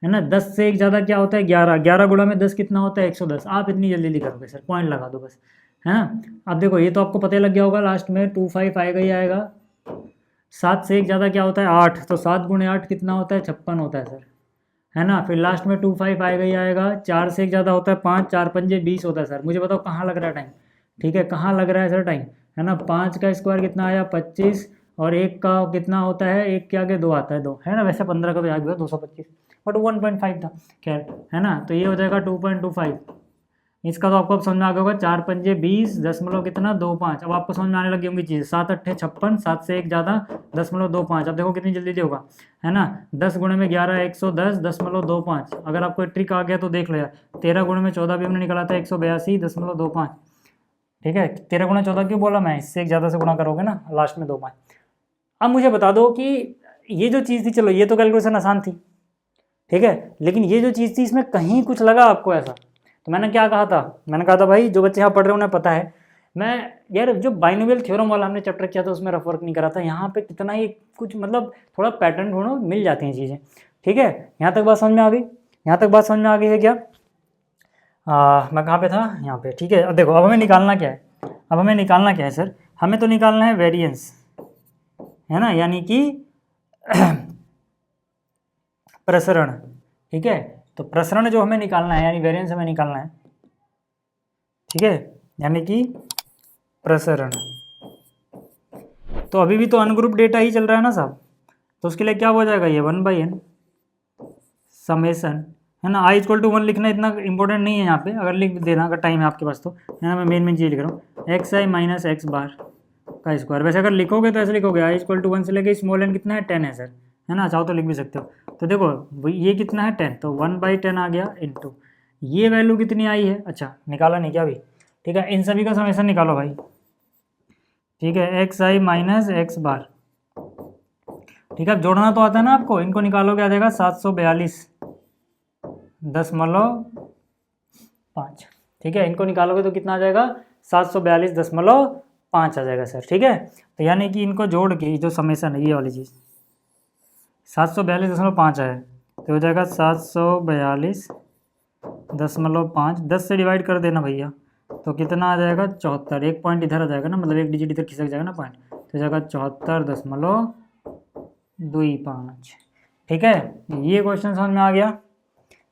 है ना। 10 से एक ज़्यादा क्या होता है 11, 11 गुणा में 10 कितना होता है 110। आप इतनी जल्दी जल्दी करोगे सर, पॉइंट लगा दो बस, है ना। अब देखो ये तो आपको पता ही लग गया होगा, लास्ट में 25 आएगा ही आएगा। 7 से एक ज़्यादा क्या होता है 8, तो 7 गुणे 8 कितना होता है 56 होता है सर, है ना। फिर लास्ट में 25 आएगा ही आएगा। 4 से एक ज़्यादा होता है 5, 4 पंजे 20 होता है सर। मुझे बताओ कहाँ लग रहा है टाइम, ठीक है, कहाँ लग रहा है सर टाइम, है ना। 5 का स्क्वायर कितना आया 25, और 1 का कितना होता है, 1 के आगे 2 आता है 2, है ना। वैसे 15 का भी आ गया 225, बट 1.5 था, खैर, है ना। तो ये हो जाएगा 2.25। इसका तो आपको अब समझ में आ गया होगा। 4 पंजे 20, 10 कितना 25। अब आपको समझ में आने लगी होंगी चीज़ें। 7 8 56, 7 से एक ज़्यादा 10.25। अब देखो कितनी जल्दी होगा, है ना। 10 गुणे में 11 110, 10.25। अगर आपको ट्रिक आ गया तो देख लो यार। 13 गुणे में 14 भी हमने निकाला था 182, 10.25। ठीक है, 13 गुणे 14 क्यों बोला मैं, इससे एक ज़्यादा से गुणा करोगे ना, लास्ट में 25। अब मुझे बता दो कि ये जो चीज़ थी, चलो ये तो कैलकुलेशन आसान थी, ठीक है, लेकिन ये जो चीज़ थी इसमें कहीं कुछ लगा आपको ऐसा। तो मैंने क्या कहा था, मैंने कहा था भाई जो बच्चे यहाँ पढ़ रहे हैं उन्हें पता है। मैं यार जो बाइनोमियल थ्योरम वाला हमने चैप्टर किया था उसमें रफ वर्क नहीं करा था। यहाँ पे कितना ही कुछ मतलब थोड़ा पैटर्न ढूंढो, मिल जाती हैं चीज़ें। ठीक है, यहाँ तक बात समझ में आ गई, यहाँ तक बात समझ में आ गई है क्या। मैं कहाँ पे था, यहाँ पे। ठीक है, अब देखो अब हमें निकालना क्या है, अब हमें निकालना क्या है सर, हमें तो निकालना है वेरिएंस, है ना, यानी कि प्रसरण। ठीक है, तो प्रसरण जो हमें निकालना है यानी वेरिएंस हमें निकालना है, ठीक है, यानी कि प्रसरण। तो अभी भी तो अनग्रुप डेटा ही चल रहा है ना साहब, तो उसके लिए क्या हो जाएगा ये 1/n समेसन, है ना। i=1 लिखना इतना इंपॉर्टेंट नहीं है यहाँ पे, अगर लिख देना अगर टाइम है आपके पास तो, है ना। मैं मेन चीज़ लिख रहा हूँ xi माइनस x बार का स्क्वायर। वैसे अगर लिखोगे तो ऐसे लिखोगे i=1 से लेके स्मॉल n कितना है 10 है सर, है ना, चाहो तो लिख भी सकते हो। तो देखो ये कितना है 10, तो 1/10 आ गया इंटू ये वैल्यू कितनी आई है, अच्छा निकाला नहीं क्या अभी, ठीक है, इन सभी का समेसन निकालो भाई। ठीक है, xi माइनस x बार, ठीक है, जोड़ना तो आता है ना आपको, इनको निकालोगे आ जाएगा 742.5। ठीक है, इनको निकालोगे तो कितना आ जाएगा 742.5 आ जाएगा सर। ठीक है, तो यानी कि इनको जोड़ के जो समेसन है ये वाली चीज़ 742.5 आया, तो हो जाएगा 742.5, 10 से डिवाइड कर देना भैया, तो कितना आ जाएगा 74। एक पॉइंट इधर आ जाएगा ना, मतलब एक डिजिट इधर खिसक जाएगा ना पॉइंट, तो जाएगा 74.25। ठीक है, ये क्वेश्चन समझ में आ गया,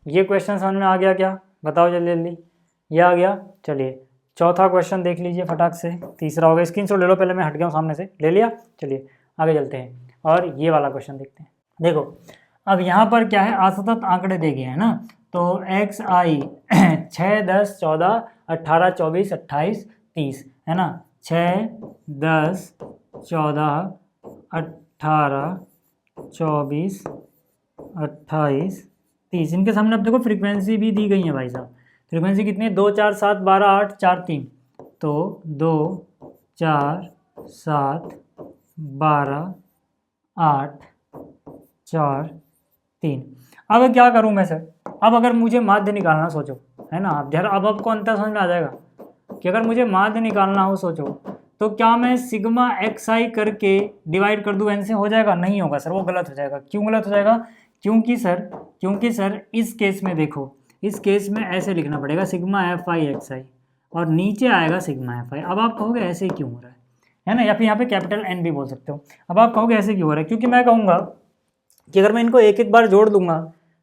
ये क्वेश्चन समझ में आ गया क्या, बताओ जल्दी जल्दी, ये आ गया। चलिए चौथा क्वेश्चन देख लीजिए फटाक से, तीसरा होगा, स्क्रीनशॉट ले लो, पहले मैं हट गया हूँ सामने से, ले लिया। चलिए आगे चलते हैं और ये वाला क्वेश्चन देखते हैं। देखो अब यहाँ पर क्या है, असतत आंकड़े दे गए हैं ना, तो एक्स आई 6, 10, 14, 18, 24, 28, 30 है ना, 6, 10, 14, 18, 24, 28, 30। इनके सामने अब देखो फ्रीक्वेंसी भी दी गई है भाई साहब। फ्रीक्वेंसी कितनी है, 2, 4, 7, 12, 8, 4, 3, तो 2, 4, 7, 12, 8, 4, 3। अब क्या करूं मैं सर, अब अगर मुझे माध्य निकालना सोचो, है ना, अब जरा अब आपको अंतर समझ में आ जाएगा कि अगर मुझे माध्य निकालना हो सोचो, तो क्या मैं सिग्मा एक्स आई करके डिवाइड कर दूं एन से, हो जाएगा? नहीं होगा सर, वो गलत हो जाएगा। क्यों गलत हो जाएगा? क्योंकि सर इस केस में देखो, इस केस में ऐसे लिखना पड़ेगा सिग्मा एफ आई एक्स आई और नीचे आएगा सिग्मा एफ आई। अब आप कहोगे ऐसे क्यों हो रहा है ना, या फिर यहाँ पे कैपिटल एन भी बोल सकते हो। अब आप कहोगे ऐसे क्यों हो रहा है, क्योंकि मैं कहूँगा कि अगर मैं इनको एक एक बार जोड़ दूंगा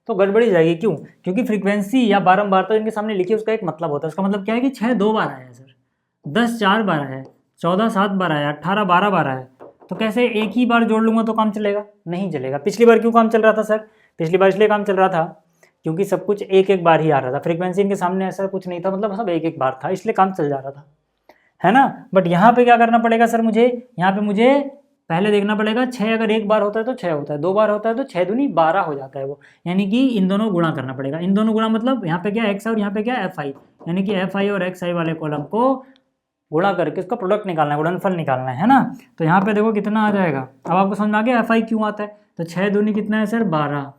तो गड़बड़ी जाएगी। क्यों? क्योंकि फ्रीक्वेंसी या बारंबारता इनके सामने लिखी है, उसका एक मतलब होता है। उसका मतलब क्या है कि 6 2 बार आया है सर, 10 4 बार आया है, 14 7 बार आया, 18 12 बार आया, तो कैसे एक ही बार जोड़ लूंगा तो काम चलेगा? नहीं चलेगा। पिछली बार क्यों काम चल रहा था सर? पिछली बार इसलिए काम चल रहा था क्योंकि सब कुछ एक एक बार ही आ रहा था, फ्रीक्वेंसी इनके सामने ऐसा कुछ नहीं था, मतलब सब एक एक बार था, इसलिए काम चल जा रहा था, है ना। बट यहाँ पे क्या करना पड़ेगा सर, मुझे यहाँ पे मुझे पहले देखना पड़ेगा 6 अगर एक बार होता है तो 6 होता है, 2 बार होता है तो 6 दूनी 12 हो जाता है वो, यानी कि इन दोनों गुणा करना पड़ेगा। इन दोनों गुणा मतलब यहाँ पे क्या एक्स और यहाँ पे क्या एफ आई, यानी कि एफ आई और एक्स आई वाले कॉलम को गुणा करके उसका प्रोडक्ट निकालना है, गुणनफल निकालना है ना। तो यहाँ पे देखो कितना आ जाएगा, अब आपको समझ में आ गया एफ आई क्यों आता है। तो 6 दूनी कितना है सर 12,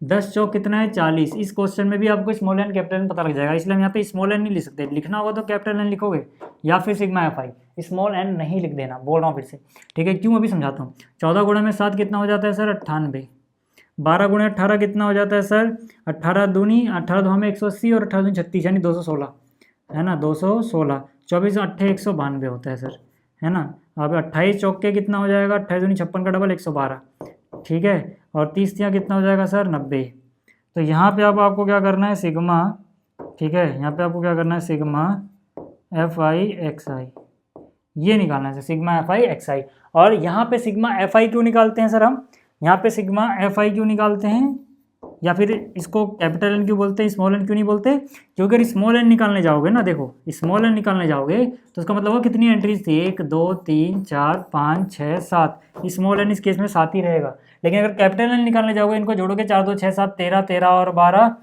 10 चौक कितना है 40। इस क्वेश्चन में भी आपको स्मॉल एन कैपिटल एन पता लग जाएगा, इसलिए हम यहाँ पे स्मॉल एन नहीं लिख सकते, लिखना होगा तो कैपिटल एन लिखोगे या फिर sigma F I, small N नहीं लिख देना, बोल रहा हूँ फिर से, ठीक है। क्यों? अभी समझाता हूँ। 14 गुणा में 7 कितना हो जाता है सर 98, 12 गुणे 18 कितना हो जाता है सर 18 दूनी 18 दो हमें 180 और 18 दूनी 36 यानी 216, है ना, 216, 24 8 192 होता है सर, है ना। अब 28 चौके कितना हो जाएगा, 28 दूनी 56 का डबल 112, ठीक है, और 30 तिया कितना हो जाएगा सर 90। तो यहाँ पे अब आपको क्या करना है सिग्मा, ठीक है, यहाँ पे आपको क्या करना है सिग्मा एफ आई एक्स आई, ये निकालना है सिग्मा एफ आई एक्स आई। और यहाँ पे सिग्मा एफ आई क्यों निकालते हैं सर हम, यहाँ पे सिग्मा एफ आई क्यों निकालते हैं, या फिर इसको कैपिटल एन क्यों बोलते हैं, स्मॉल एन क्यों नहीं बोलते? क्योंकि अगर स्मॉल एन निकालने जाओगे ना, देखो स्मॉल एन निकालने जाओगे तो उसका मतलब वो कितनी एंट्रीज थी, 1 2 3 4 5 6 7, स्मॉल एन इस केस में 7 ही रहेगा। लेकिन अगर कैपिटल एन निकालने जाओगे, इनको जोड़ोगे 4 2 6 7 13, 13 और 12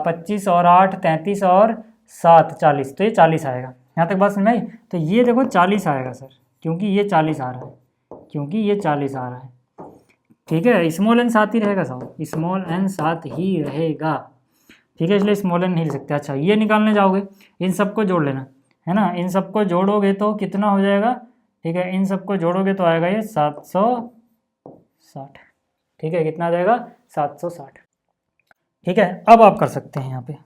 25 और 8 33 और 7 40, तो ये 40 आएगा। यहाँ तक बात समझ में आई? तो ये देखो 40 आएगा सर, क्योंकि ये 40 आ रहा है, क्योंकि ये 40 आ रहा है, ठीक है। स्मॉल एन साथ ही रहेगा साहब, स्मॉल एन साथ ही रहेगा, ठीक है, इसलिए स्मॉल एन नहीं लिख सकते। अच्छा ये निकालने जाओगे, इन सबको जोड़ लेना, है ना, इन सबको जोड़ोगे तो कितना हो जाएगा, ठीक है, इन सबको जोड़ोगे तो आएगा ये 760, ठीक है, कितना आ जाएगा 760, ठीक है। अब आप कर सकते हैं यहाँ पे,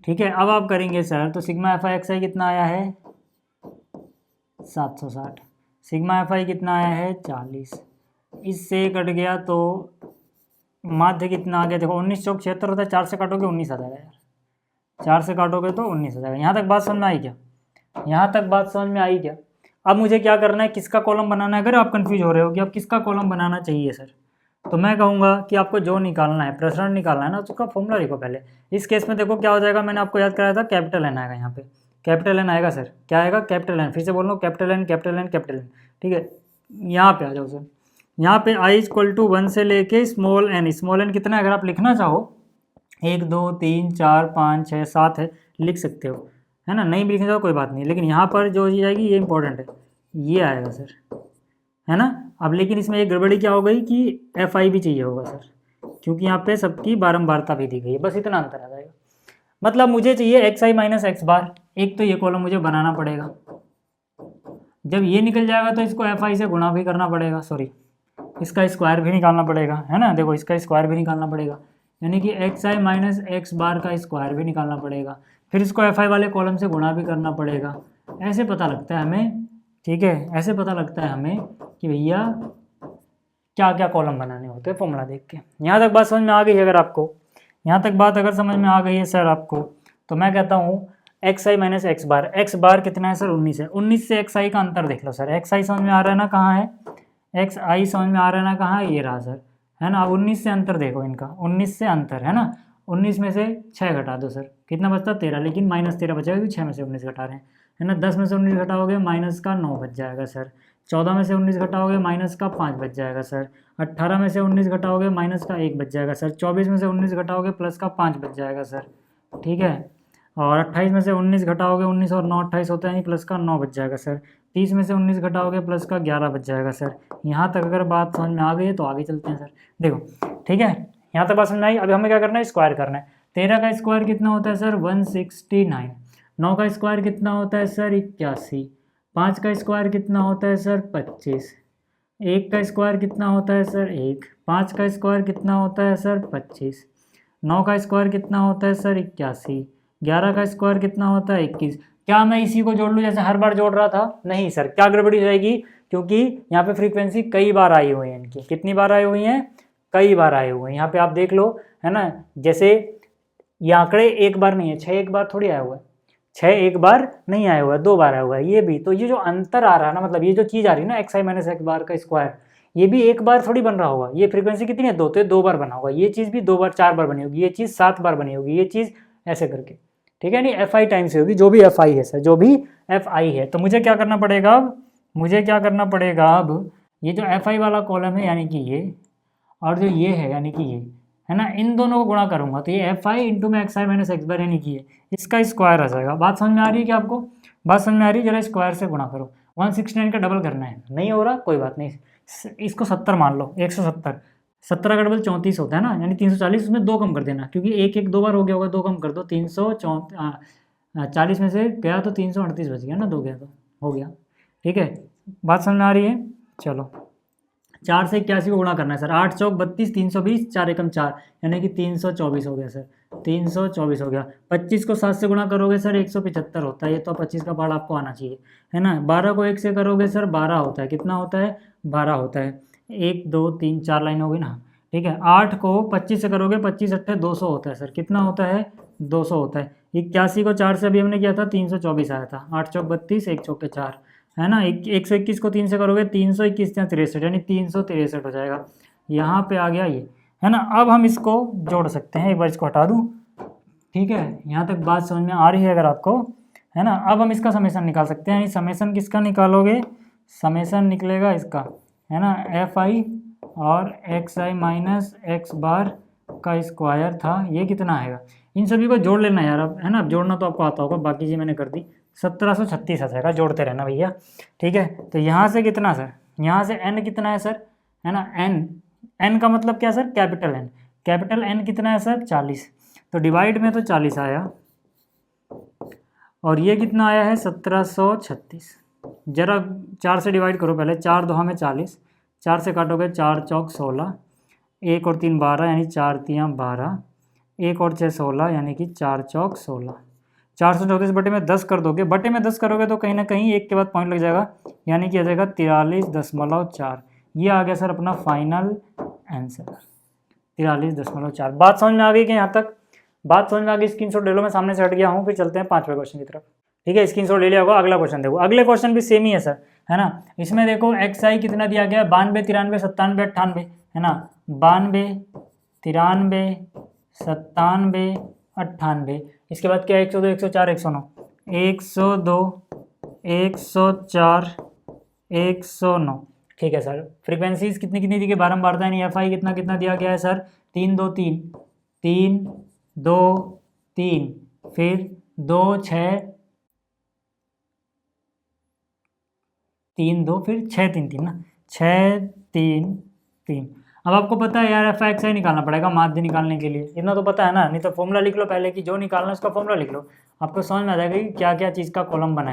ठीक है, अब आप करेंगे सर, तो सिग्मा एफ आई एक्स आई कितना आया है 760, सिग्मा एफ आई कितना आया है 40, इससे कट गया तो माध्य कितना आ गया, देखो 19 चौक 76 होता है, 4 से काटोगे 19 आ जाएगा यार, 4 से काटोगे तो 19 आ जाएगा। यहाँ तक बात समझ में आई क्या? यहाँ तक बात समझ में आई क्या? अब मुझे क्या करना है, किसका कॉलम बनाना है? अगर आप कंफ्यूज हो रहे हो कि अब किसका कॉलम बनाना चाहिए सर, तो मैं कहूँगा कि आपको जो निकालना है, प्रसरण निकालना है ना, उसका फॉर्मूला लिखो पहले। इस केस में देखो क्या हो जाएगा, मैंने आपको याद कराया था कैपिटल एन आएगा, यहाँ पे कैपिटल एन आएगा सर, क्या आएगा कैपिटल एन, फिर से बोल रहा हूँ capital N capital N capital N, ठीक है। यहाँ पे आ जाओ सर, यहाँ पे i = 1 से लेके स्मॉल एन कितना है, अगर आप लिखना चाहो 1 2 3 4 5 6 7 है, लिख सकते हो, है ना, नहीं भी लिखना चाहो कोई बात नहीं, लेकिन यहाँ पर जो चीज़ आएगी ये इंपॉर्टेंट है, ये आएगा सर, है ना। अब लेकिन इसमें एक गड़बड़ी क्या हो गई कि एफ आई भी चाहिए होगा सर, क्योंकि यहाँ पे सबकी बारंबारता भी दी गई है, बस इतना अंतर आ जाएगा। मतलब मुझे चाहिए एक्स आई माइनस एक्स बार, एक तो ये कॉलम मुझे बनाना पड़ेगा, जब ये निकल जाएगा तो इसको एफ आई से गुणा भी करना पड़ेगा, सॉरी इसका स्क्वायर भी निकालना पड़ेगा, है ना, देखो इसका स्क्वायर भी निकालना पड़ेगा, यानी कि एक्स आई माइनस एक्स बार का स्क्वायर भी निकालना पड़ेगा, फिर इसको एफ आई वाले कॉलम से गुणा भी करना पड़ेगा। ऐसे पता लगता है हमें, ठीक है, ऐसे पता लगता है हमें कि भैया क्या क्या कॉलम बनाने होते हैं फॉर्मूला देख के। यहाँ तक बात समझ में आ गई है? अगर आपको यहाँ तक बात अगर समझ में आ गई है सर आपको, तो मैं कहता हूँ एक्स आई माइनस एक्स बार। एक्स बार कितना है सर 19 है। 19 से एक्स आई का अंतर देख लो सर। एक्स आई समझ में आ रहा है ना कहाँ है, एक्स आई समझ में आ रहा है ना कहाँ है, ये रहा सर, है ना। अब 19 से अंतर देखो इनका, 19 से अंतर है ना, 19 में से 6 घटा दो सर, कितना बचता 13, लेकिन -13 बचेगा क्योंकि 6 में से 19 घटा रहे हैं, है ना। 10 में से 19 घटाओगे माइनस का 9 बच जाएगा सर। 14 में से 19 घटाओगे माइनस का 5 बच जाएगा सर। 18 में से 19 घटाओगे माइनस का 1 बच जाएगा सर। 24 में से 19 घटाओगे प्लस का 5 बच जाएगा सर, ठीक है। और 28 में से 19 घटाओगे, 19 और 9 28 होता है, यानी प्लस का 9 बच जाएगा सर। 30 में से 19 घटाओगे प्लस का 11 बच जाएगा सर। यहाँ तक अगर बात समझ में आ गई है तो आगे चलते हैं सर। देखो ठीक है, यहाँ तक बात समझ में आई। अभी हमें क्या करना है, स्क्वायर करना है। 13 का स्क्वायर कितना होता है सर 169। 9 का स्क्वायर कितना होता है सर 81। 5 का स्क्वायर कितना होता है सर 25। 1 का स्क्वायर कितना होता है सर 1। 5 का स्क्वायर कितना होता है सर 25। 9 का स्क्वायर कितना होता है सर 81। 11 का स्क्वायर कितना होता है 21। क्या मैं इसी को जोड़ लूँ जैसे हर बार जोड़ रहा था? नहीं सर, क्या गड़बड़ी हो जाएगी, क्योंकि यहाँ पे फ्रीक्वेंसी कई बार आई हुई है इनकी। कितनी बार आई हुई हैं? कई बार आए हुए हैं। यहाँ पे आप देख लो, है ना। जैसे ये आंकड़े एक बार नहीं है, 6 एक बार थोड़ी आया हुआ है, 6 एक बार नहीं आया हुआ है, 2 बार आया हुआ है ये भी। तो ये जो अंतर आ रहा है ना, मतलब ये जो चीज़ आ रही है ना एक्स आई माइनस एक्स बार का स्क्वायर, ये भी एक बार थोड़ी बन रहा होगा। ये फ्रीक्वेंसी कितनी है 2, तो 2 बार बना होगा। ये चीज़ भी 2 बार 4 बार बनी होगी, ये चीज़ 7 बार बनी होगी, ये चीज़ ऐसे करके, ठीक है। नहीं एफ आई टाइम से होगी, जो भी एफ आई है सर, जो भी एफ आई है। तो मुझे क्या करना पड़ेगा अब, मुझे क्या करना पड़ेगा अब, ये जो एफ आई वाला कॉलम है यानी कि ये, और जो ये है यानी कि ये, है ना, इन दोनों को गुणा करूंगा तो ये एफ आई इंटू में एक्स आई माइनस एक्स बार यानी कि ये, इसका स्क्वायर आ जाएगा। बात समझ में आ रही है क्या आपको? बात समझ में आ रही है? जरा स्क्वायर से गुणा करो। 169 का डबल करना है, नहीं हो रहा कोई बात नहीं, इसको 70 मान लो, 170। 17 का डबल 34 होता है ना, यानी 340, उसमें 2 कम कर देना, क्योंकि एक एक 2 बार हो गया होगा, 2 कम कर दो। 340 में से गया तो 338 बच गया ना, 2 गया तो हो गया, ठीक है। बात समझ में आ रही है? चलो 4 से 81 को गुणा करना है सर। 8 चौक 32, 320, 4 एकम 4, यानी कि 324 हो गया सर, 324 हो गया। 25 को 7 से गुणा करोगे सर 175 होता है, ये तो 25 का पार्ट आपको आना चाहिए, है ना। 12 को 1 से करोगे सर 12 होता है, कितना होता है 12 होता है। 1 2 3 4 लाइन हो गई ना, ठीक है। 8 को 25 से करोगे 25 अट्ठे 200 होता है सर, कितना होता है 200 होता है। 81 को 4 से अभी हमने किया था 324 आया था। 8 चौक 32, 1 चौक 4, है ना। 121 को 3 से करोगे 321 या 63, यानी 363 हो जाएगा। यहाँ पे आ गया ये, है ना। अब हम इसको जोड़ सकते हैं, एक बार इसको हटा दूँ, ठीक है। यहाँ तक बात समझ में आ रही है अगर आपको, है ना। अब हम इसका समेसन निकाल सकते हैं। समेसन किसका निकालोगे? समेसन निकलेगा इसका, है ना, एफ आई और एक्स आई माइनस एक्स बार का स्क्वायर था, ये कितना आएगा। इन सभी को जोड़ लेना यार अब, है ना। जोड़ना तो आपको आता होगा, बाकी जी मैंने कर दी। 1736 आ जाएगा, जोड़ते रहना भैया, ठीक है। तो यहाँ से कितना सर, यहाँ से n कितना है सर, है ना, n का मतलब क्या sir, capital N। Capital N कितना है सर 40, तो डिवाइड में तो 40 आया, और ये कितना आया है 1736। जरा 4 से डिवाइड करो पहले, 4 2 में 40, 4 से काटोगे 4 चौक 16, 1 और 3 12, यानी 4 3 12, 1 और 6 16, यानी कि 4 चौक 16। 434 बटे में 10 कर दोगे, बटे में 10 करोगे तो कहीं ना कहीं एक के बाद पॉइंट लग जाएगा, यानी कि आ जाएगा 43.4। ये आ गया सर अपना फाइनल आंसर, 43.4। बात समझ में आ गई कि यहाँ तक? बात समझ में आ गई? स्क्रीनशॉट ले लो, मैं सामने से हट गया हूँ। फिर चलते हैं 5वें क्वेश्चन की तरफ, ठीक है। स्क्रीनशॉट ले लिया होगा। अगला क्वेश्चन देखो, अगले क्वेश्चन भी सेम ही है सर, है ना। इसमें देखो एक्स आई कितना दिया गया, 92 93 97 98, है ना। 92 93 97 98, इसके बाद क्या 102 104 109, 102 104 109, ठीक है सर। फ्रीक्वेंसीज कितनी कितनी दी गई, बारंबारता यानी एफ आई कितना कितना दिया गया है सर, 3 2 3 3 2 3, फिर 2 6 3 2, फिर 6 3 3 ना, 6 3 3। अब आपको पता है यार एफ एक्स आई निकालना पड़ेगा माध्य निकालने के लिए, इतना तो पता है ना। नहीं तो फॉर्मूला लिख लो पहले, कि जो निकालना है उसका फॉर्मूला लिख लो, आपको समझ में आ जाएगा कि क्या क्या चीज़ का कॉलम बना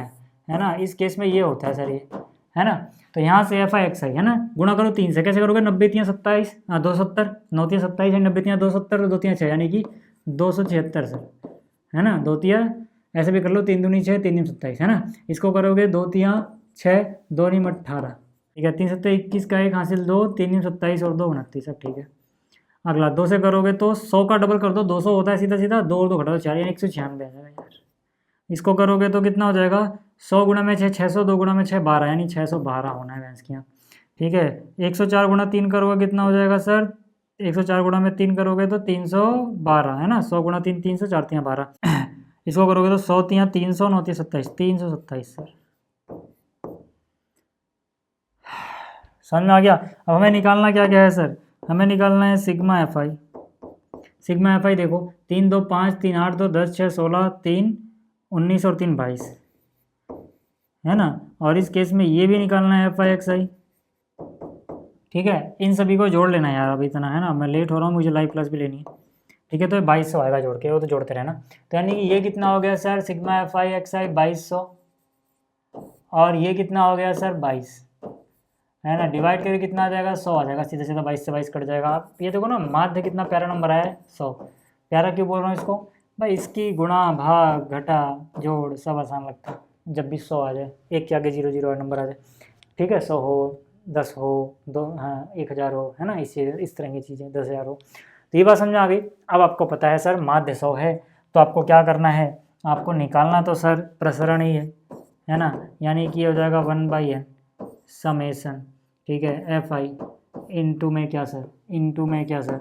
है ना। इस केस में ये होता है सर, ये, है ना। तो यहाँ से एफ आई एक्स आई, है ना, गुणा करो 3 से, कैसे करोगे, 90 3 27, 270, 9 3 27, 90 3 270, 2 3 6, यानी कि 276 सर, है ना। 2 3 ऐसे भी कर लो, 3 दूनी 6 3 27, है ना। इसको करोगे 2 3 6 2 9 18, ठीक है। 3 7 21 का 1 हासिल 2, 3 27 और 2 29, सब ठीक है। अगला 2 से करोगे तो 100 का डबल कर दो, 200 होता है सीधा सीधा, 2 और 2 घटा दो 4, यानी 196 आ जाएगा यार। इसको करोगे तो कितना हो जाएगा 100 गुणा में 6 600, 2 गुणा में 6 12, यानी 612 होना है भैंस की यहाँ। ठीक है 104 गुणा 3 करोगे कितना हो जाएगा सर 104 गुणा में 3 करोगे तो 312 है ना। 100 गुणा 3 300, 4 3 12 इसको करोगे तो 100 3 300, 9 3 27, 327 सर। समझ में आ गया। अब हमें निकालना क्या क्या है सर, हमें निकालना है sigma F I. Sigma F I देखो 3 2 5 3 8 2 10 6 16 3 19 और 3 22 है ना। और इस केस में ये भी निकालना है एफ आई एक्स आई। ठीक है इन सभी को जोड़ लेना है यार, अभी इतना है ना, मैं लेट हो रहा हूँ, मुझे लाइव क्लास भी लेनी है। ठीक है तो 2200 आएगा जोड़ के, वो तो जोड़ते रहना। तो यानी कि ये कितना हो गया sir sigma F i x i 2200, और ये कितना हो गया सर 22 है ना। डिवाइड करके कितना आ जाएगा 100 आ जाएगा, सीधा सीधा 22 से 22 कट जाएगा। आप ये देखो ना माध्य कितना प्यारा नंबर आया है 100। प्यारा क्यों बोल रहा हूँ इसको भाई, इसकी गुणा भाग घटा जोड़ सब आसान लगता है जब भी 100 आ जाए, एक के आगे 0 0 नंबर आ जाए। ठीक है 100 हो 10 हो 2 हाँ 1000 हो है ना, इस तरह की चीज़ें 10,000 हो। तो ये बात समझ आ गई। अब आपको पता है सर माध्य 100 है, तो आपको क्या करना है, आपको निकालना तो सर प्रसरण ही है ना। यानी कि हो जाएगा 1/n समेसन। ठीक है एफ आई इंटू में क्या सर, इंटू में क्या सर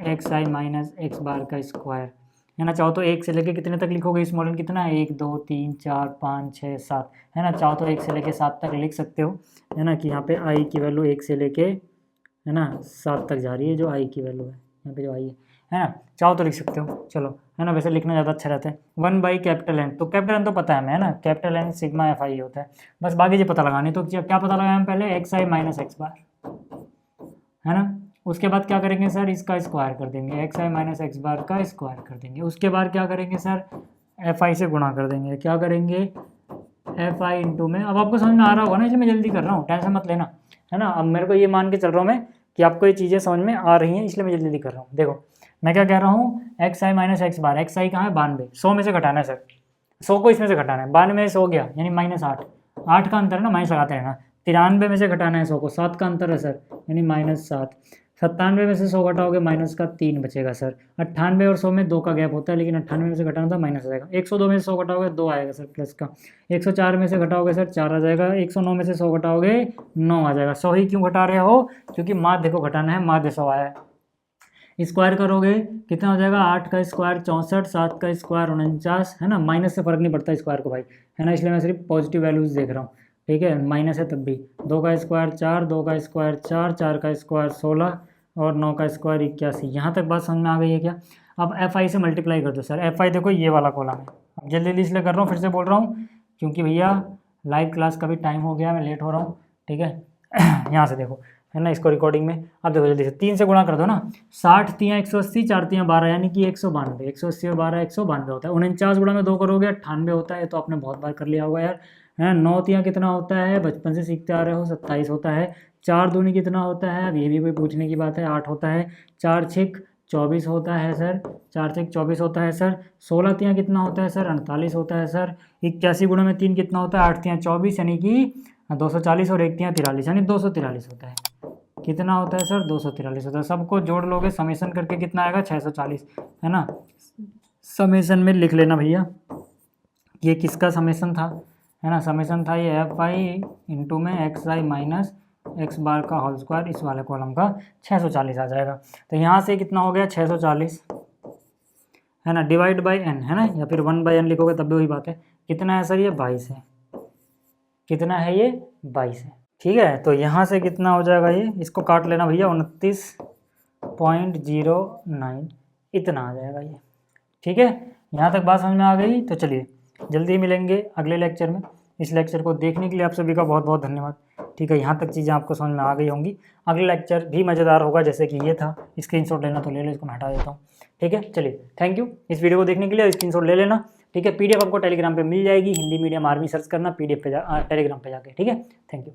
एक्स आई माइनस एक्स बार का स्क्वायर है ना। चाहो तो 1 से लेके कितने तक लिखोगे इस मॉडल कितना है 1 2 3 4 5 6 7 है ना। चाहो तो 1 से लेके 7 तक लिख सकते हो है ना, कि यहाँ पे आई की वैल्यू 1 से लेके है ना 7 तक जा रही है, जो आई की वैल्यू है यहाँ पे जो आई है ना। चाहो तो लिख सकते हो चलो है ना, वैसे लिखना ज़्यादा अच्छा रहता है। 1/कैपिटल N, तो कैपिटल N तो पता है हमें है ना, capital N sigma F I होता है। बस बाकी ये पता लगानी, तो क्या पता लगाया हम पहले एक्स आई माइनस एक्स बार है ना। उसके बाद क्या करेंगे सर इसका स्क्वायर कर देंगे, एक्स आई माइनस एक्स बार का स्क्वायर कर देंगे। उसके बाद क्या करेंगे सर एफ आई से गुणा कर देंगे, क्या करेंगे एफ आई इंटू में। अब आपको समझ में आ रहा होगा ना, इसलिए मैं जल्दी कर रहा हूँ, टेंशन मत लेना है ना। अब मेरे को ये मान के चल रहा हूँ मैं कि आपको ये चीज़ें समझ में आ रही हैं, इसलिए मैं जल्दी कर रहा हूँ। देखो मैं क्या कह रहा हूँ एक्स आई माइनस एक्स बार, एक्स आई कहाँ है 92, 100 में से घटाना है सर, 100 को इसमें से घटाना है, 92 में से 100 गया यानी -8, 8 का अंतर है ना, माइनस लगाते रहना। 93 में से घटाना है 100 को, 7 का अंतर है सर यानी -7। 97 में से 100 घटाओगे माइनस का 3 बचेगा सर। 98 और 100 में 2 का गैप होता है, लेकिन 98 में से घटाना था माइनस आ जाएगा। 102 में से 100 घटाओगे 2 आएगा सर प्लस का। 104 में से घटाओगे सर 4 आ जाएगा। 109 में से 100 घटाओगे 9 आ जाएगा। 100 ही क्यों घटा रहे हो, क्योंकि माध्य को घटाना है, माध्य 100 आया है। स्क्वायर करोगे कितना हो जाएगा 8 का स्क्वायर 64, 7 का स्क्वायर 49 है ना। माइनस से फर्क नहीं पड़ता स्क्वायर को भाई है ना, इसलिए मैं सिर्फ पॉजिटिव वैल्यूज देख रहा हूँ। ठीक है माइनस है तब भी। 2 का स्क्वायर 4, 2 का स्क्वायर 4, 4 का स्क्वायर 16 और 9 का स्क्वायर 81। यहाँ तक बात समझ में आ गई है क्या। अब एफ आई से मल्टीप्लाई कर दो सर। एफ आई देखो ये वाला कॉलम है। अब जल्दी जल्दी इसलिए कर रहा हूँ, फिर से बोल रहा हूँ क्योंकि भैया लाइव क्लास का भी टाइम हो गया, मैं लेट हो रहा हूँ। ठीक है यहाँ से देखो है ना, इसको रिकॉर्डिंग में अब देखो जल्दी से 3 से गुणा कर दो ना। 60 3 180, 4 3 12 यानी कि 192, 180 और 12 192 होता है। 49 गुणा में 2 करोगे 98 होता है, तो आपने बहुत बार कर लिया होगा यार है। 9 3 कितना होता है, बचपन से सीखते आ रहे हो, 27 होता है। 4 दूनी कितना होता है, अब ये भी कोई पूछने की बात है, 8 होता है। 4 6 24 होता है सर, 4 6 24 होता है सर। 16 3 कितना होता है सर 48 होता है सर। 81 गुणा में 3 कितना होता है 8 3 24 यानी कि 240 और 1 3 43 यानी 243 होता है। कितना होता है सर 243 होता है। सबको जोड़ लोगे समेसन करके कितना आएगा 640 है ना। समेसन में लिख लेना भैया, ये किसका समेसन था है ना, समेसन था ये एफ आई इंटू में एक्स आई माइनस एक्स बार का होल स्क्वायर, इस वाले कॉलम का 640 आ जाएगा। तो यहाँ से कितना हो गया 640 है ना, डिवाइड बाई एन है ना, या फिर 1/n लिखोगे तब भी वही बात है। कितना है सर ये 22 है, कितना है ये 22 है। ठीक है तो यहाँ से कितना हो जाएगा ये, इसको काट लेना भैया 29.09 इतना आ जाएगा ये। ठीक है यहाँ तक बात समझ में आ गई। तो चलिए जल्दी मिलेंगे अगले लेक्चर में। इस लेक्चर को देखने के लिए आप सभी का बहुत बहुत धन्यवाद। ठीक है यहाँ तक चीज़ें आपको समझ में आ गई होंगी। अगले लेक्चर भी मज़ेदार होगा, जैसे कि ये था। स्क्रीनशॉट लेना तो ले लो, इसको मैं हटा देता हूँ। ठीक है चलिए थैंक यू इस वीडियो को देखने के लिए, स्क्रीनशॉट ले लेना। ठीक है पीडीएफ आपको टेलीग्राम पे मिल जाएगी, हिंदी मीडियम आर्मी सर्च करना पीडीएफ पे टेलीग्राम पे जाके। ठीक है थैंक यू।